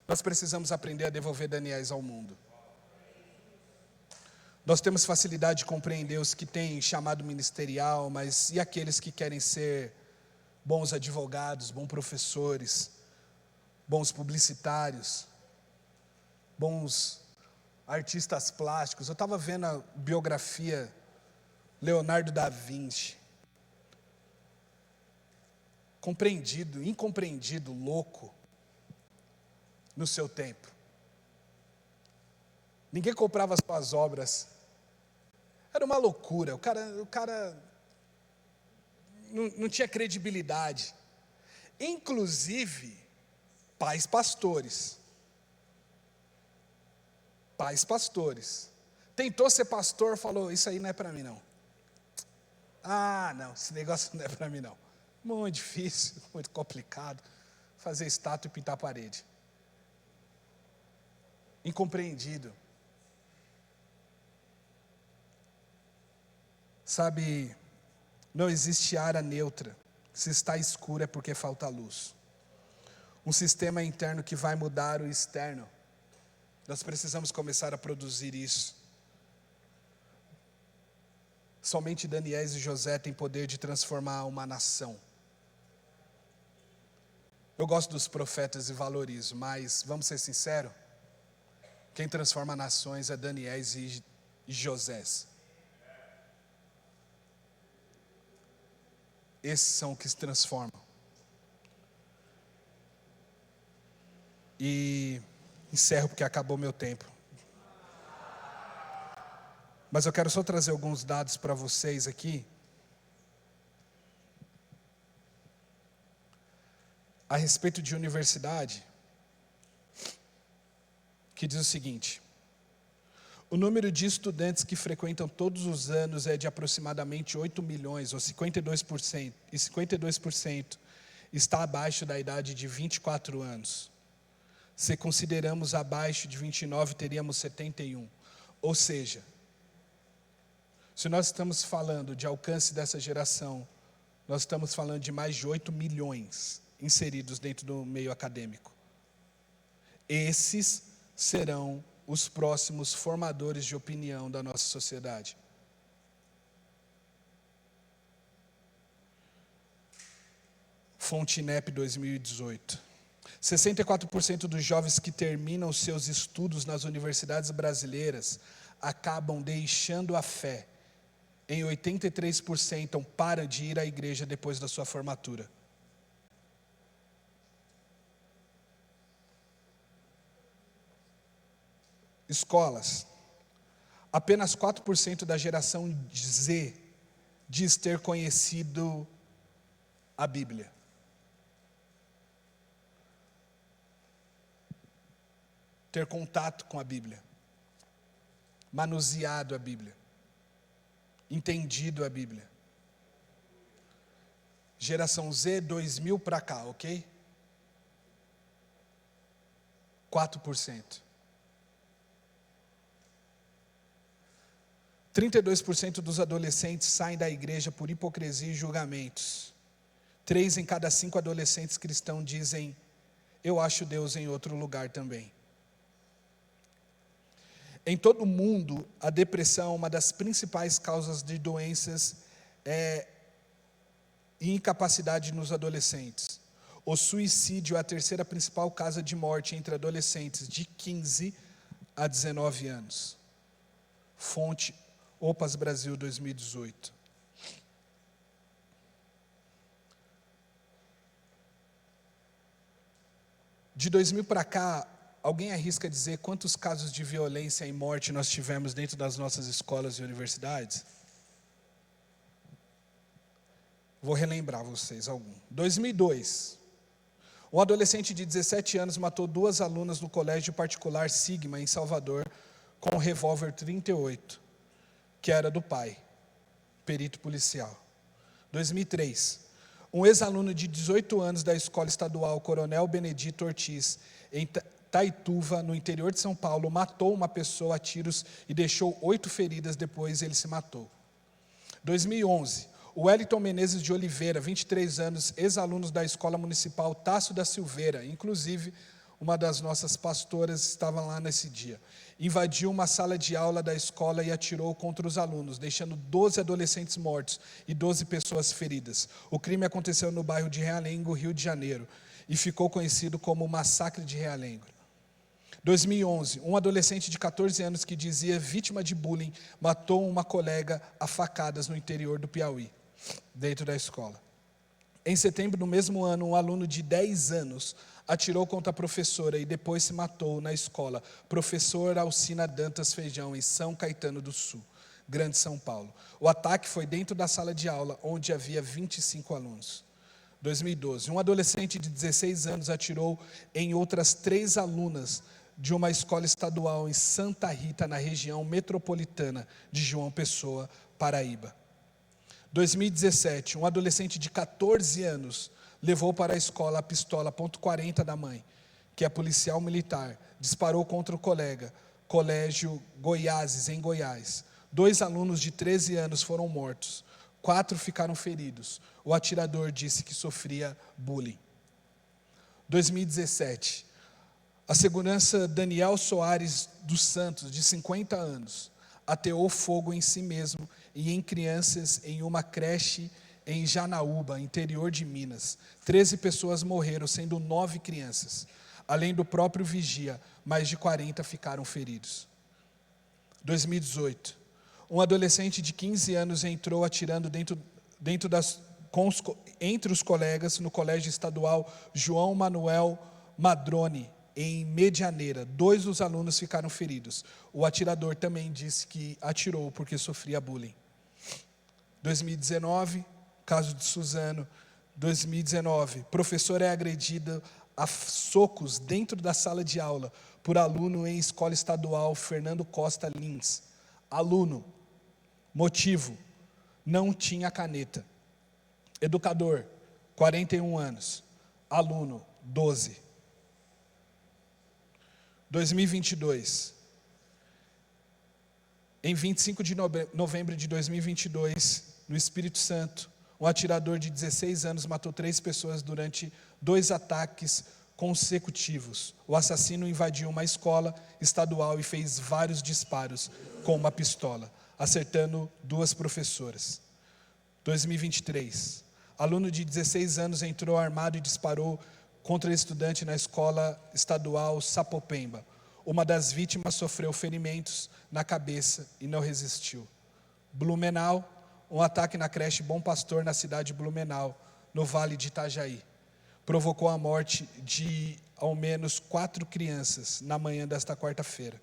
Nós precisamos aprender a devolver Daniéis ao mundo. Nós temos facilidade de compreender os que têm chamado ministerial, mas e aqueles que querem ser bons advogados, bons professores, bons publicitários, bons artistas plásticos? Eu estava vendo a biografia Leonardo da Vinci. Compreendido, incompreendido, louco no seu tempo. Ninguém comprava as suas obras. Era uma loucura. O cara não tinha credibilidade. Inclusive, pais pastores tentou ser pastor, falou, isso aí não é para mim não. Ah, não, esse negócio não é para mim não. Muito difícil, muito complicado. Fazer estátua e pintar a parede. Incompreendido. Sabe, não existe área neutra. Se está escuro é porque falta luz. Um sistema interno que vai mudar o externo. Nós precisamos começar a produzir isso. Somente Daniel e José têm poder de transformar uma nação. Eu gosto dos profetas e valorizo, mas vamos ser sinceros, quem transforma nações é Daniel e José. Esses são os que se transformam. E encerro porque acabou meu tempo. Mas eu quero só trazer alguns dados para vocês aqui. A respeito de universidade, que diz o seguinte: o número de estudantes que frequentam todos os anos é de aproximadamente 8 milhões, ou 52%, e 52% está abaixo da idade de 24 anos. Se consideramos abaixo de 29, teríamos 71. Ou seja, se nós estamos falando de alcance dessa geração, nós estamos falando de mais de 8 milhões inseridos dentro do meio acadêmico. Esses serão os próximos formadores de opinião da nossa sociedade. Fonte INEP 2018. 64% dos jovens que terminam seus estudos nas universidades brasileiras acabam deixando a fé. Em 83% param de ir à igreja depois da sua formatura. Escolas. Apenas 4% da geração Z diz ter conhecido a Bíblia. Ter contato com a Bíblia. Manuseado a Bíblia. Entendido a Bíblia. Geração Z, 2000 para cá, ok? 4%. 32% dos adolescentes saem da igreja por hipocrisia e julgamentos. 3 em cada 5 adolescentes cristãos dizem, eu acho Deus em outro lugar também. Em todo o mundo, a depressão é uma das principais causas de doenças e incapacidade nos adolescentes. O suicídio é a terceira principal causa de morte entre adolescentes de 15 a 19 anos. Fonte OPAS Brasil 2018. De 2000 para cá, alguém arrisca dizer quantos casos de violência e morte nós tivemos dentro das nossas escolas e universidades? Vou relembrar vocês algum. 2002, um adolescente de 17 anos matou 2 alunas no colégio particular Sigma, em Salvador, com um revólver 38, que era do pai, perito policial. 2003, um ex-aluno de 18 anos da escola estadual Coronel Benedito Ortiz, em Taituva, no interior de São Paulo, matou uma pessoa a tiros e deixou 8 feridas, depois ele se matou. 2011, o Wellington Menezes de Oliveira, 23 anos, ex-aluno da Escola Municipal Tasso da Silveira, inclusive uma das nossas pastoras estava lá nesse dia, invadiu uma sala de aula da escola e atirou contra os alunos, deixando 12 adolescentes mortos e 12 pessoas feridas. O crime aconteceu no bairro de Realengo, Rio de Janeiro, e ficou conhecido como o Massacre de Realengo. 2011, um adolescente de 14 anos que dizia vítima de bullying, matou uma colega a facadas no interior do Piauí, dentro da escola. Em setembro do mesmo ano, um aluno de 10 anos atirou contra a professora e depois se matou na escola, professora Alcina Dantas Feijão, em São Caetano do Sul, Grande São Paulo. O ataque foi dentro da sala de aula, onde havia 25 alunos. 2012, um adolescente de 16 anos atirou em outras 3 alunas de uma escola estadual em Santa Rita, na região metropolitana de João Pessoa, Paraíba. 2017, um adolescente de 14 anos levou para a escola a pistola .40 da mãe, que é policial militar, disparou contra o colega, Colégio Goiáses, em Goiás. 2 alunos de 13 anos foram mortos, 4 ficaram feridos. O atirador disse que sofria bullying. 2017, a segurança Daniel Soares dos Santos, de 50 anos, ateou fogo em si mesmo e em crianças em uma creche em Janaúba, interior de Minas. 13 pessoas morreram, sendo 9 crianças. Além do próprio vigia, mais de 40 ficaram feridos. 2018, um adolescente de 15 anos entrou atirando entre os colegas no Colégio Estadual João Manuel Madrone, em Medianeira. 2 dos alunos ficaram feridos. O atirador também disse que atirou porque sofria bullying. 2019, caso de Suzano. 2019, professor é agredido a socos dentro da sala de aula por aluno em escola estadual Fernando Costa Lins. Aluno, motivo, não tinha caneta. Educador, 41 anos. Aluno, 12. 2022, em 25 de novembro de 2022, no Espírito Santo, um atirador de 16 anos matou 3 pessoas durante 2 ataques consecutivos. O assassino invadiu uma escola estadual e fez vários disparos com uma pistola, acertando 2 professoras. 2023, aluno de 16 anos entrou armado e disparou contra estudante na escola estadual Sapopemba. Uma das vítimas sofreu ferimentos na cabeça e não resistiu. Blumenau, um ataque na creche Bom Pastor na cidade de Blumenau, no Vale de Itajaí, provocou a morte de ao menos 4 crianças na manhã desta quarta-feira,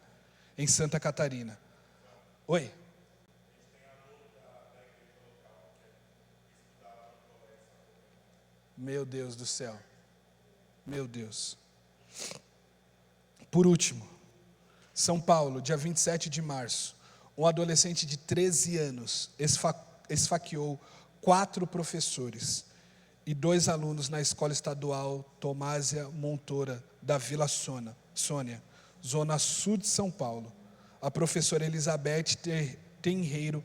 em Santa Catarina. Oi? Meu Deus do céu. Meu Deus. Por último, São Paulo, dia 27 de março, um adolescente de 13 anos esfaqueou 4 professores e 2 alunos na escola estadual Tomásia Montoura, da Vila Sônia, zona sul de São Paulo. A professora Elizabeth Tenreiro,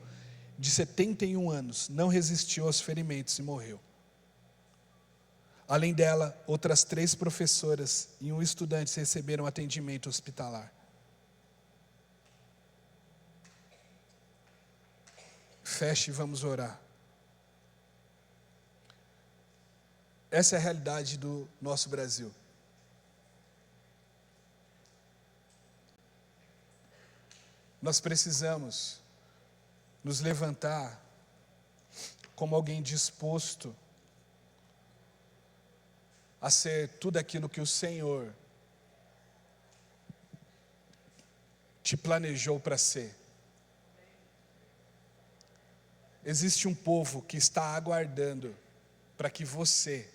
de 71 anos, não resistiu aos ferimentos e morreu. Além dela, outras 3 professoras e um estudante receberam atendimento hospitalar. Feche e vamos orar. Essa é a realidade do nosso Brasil. Nós precisamos nos levantar como alguém disposto a ser tudo aquilo que o Senhor te planejou para ser. Existe um povo que está aguardando para que você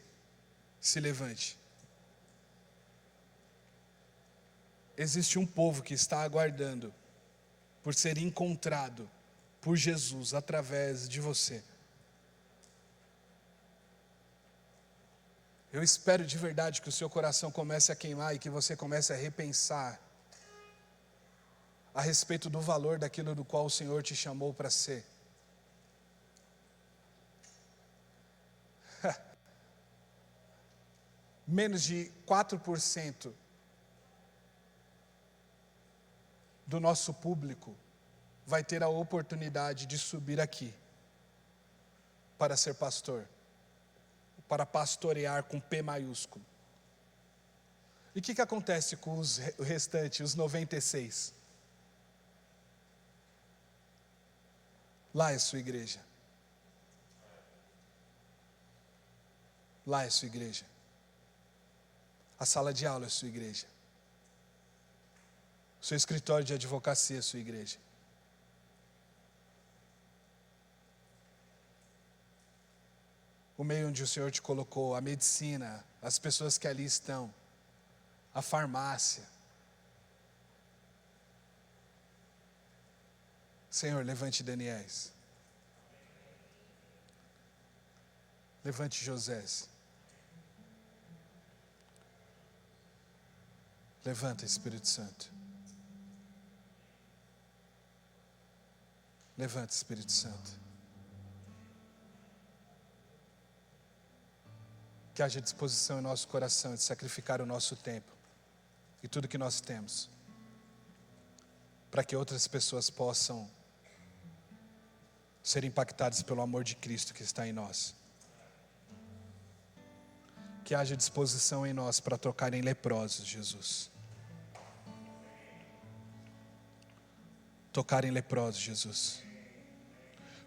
se levante. Existe um povo que está aguardando por ser encontrado por Jesus através de você. Eu espero de verdade que o seu coração comece a queimar e que você comece a repensar a respeito do valor daquilo do qual o Senhor te chamou para ser. Menos de 4% do nosso público vai ter a oportunidade de subir aqui para ser pastor, para pastorear com P maiúsculo. E o que acontece com o restante, os 96? Lá é sua igreja. Lá é sua igreja. A sala de aula é sua igreja. O seu escritório de advocacia é sua igreja. O meio onde o Senhor te colocou, a medicina, as pessoas que ali estão, a farmácia, Senhor, levante Daniéis. Levante Josés. Levanta, Espírito Santo. Levanta, Espírito Santo. Que haja disposição em nosso coração de sacrificar o nosso tempo e tudo que nós temos, para que outras pessoas possam ser impactadas pelo amor de Cristo que está em nós. Que haja disposição em nós para tocar em leprosos, Jesus. Tocar em leprosos, Jesus.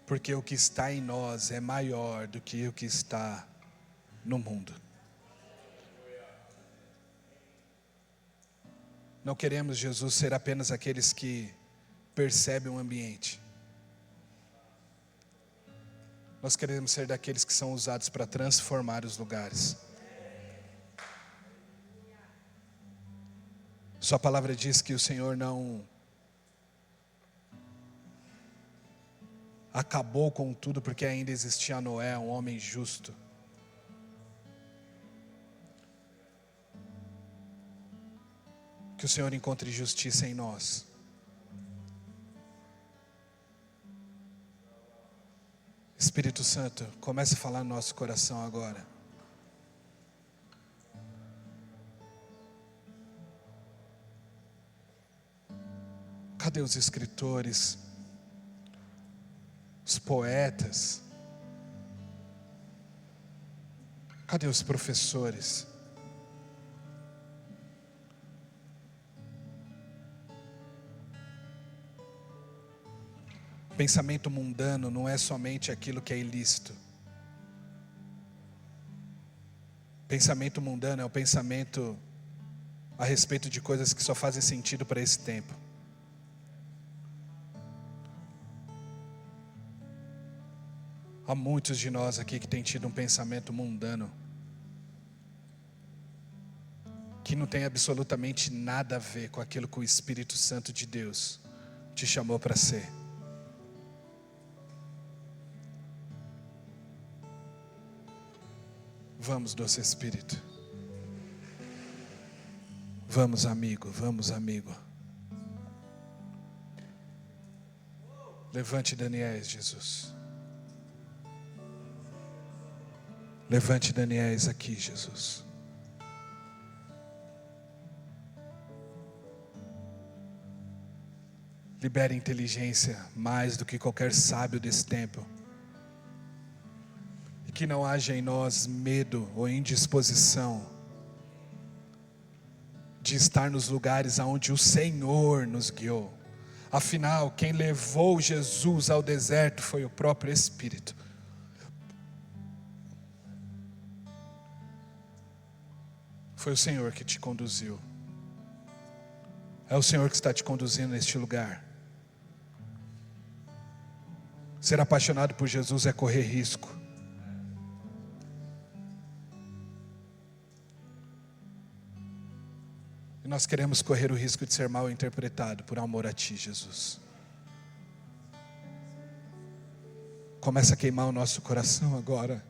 Porque o que está em nós é maior do que o que está no mundo. Não queremos, Jesus, ser apenas aqueles que percebem o ambiente. Nós queremos ser daqueles que são usados para transformar os lugares. Sua palavra diz que o Senhor não acabou com tudo porque ainda existia Noé, um homem justo. Que o Senhor encontre justiça em nós. Espírito Santo, comece a falar no nosso coração agora. Cadê os escritores? Os poetas? Cadê os professores? Pensamento mundano não é somente aquilo que é ilícito. Pensamento mundano é o pensamento a respeito de coisas que só fazem sentido para esse tempo. Há muitos de nós aqui que têm tido um pensamento mundano, que não tem absolutamente nada a ver com aquilo que o Espírito Santo de Deus te chamou para ser. Vamos, doce Espírito. Vamos, amigo, vamos, amigo. Levante Daniéis, Jesus. Levante Daniéis aqui, Jesus. Libere inteligência mais do que qualquer sábio desse tempo. E que não haja em nós medo ou indisposição de estar nos lugares aonde o Senhor nos guiou. Afinal, quem levou Jesus ao deserto foi o próprio Espírito. Foi o Senhor que te conduziu. É o Senhor que está te conduzindo neste lugar. Ser apaixonado por Jesus é correr risco. E nós queremos correr o risco de ser mal interpretado por amor a Ti, Jesus. Começa a queimar o nosso coração agora.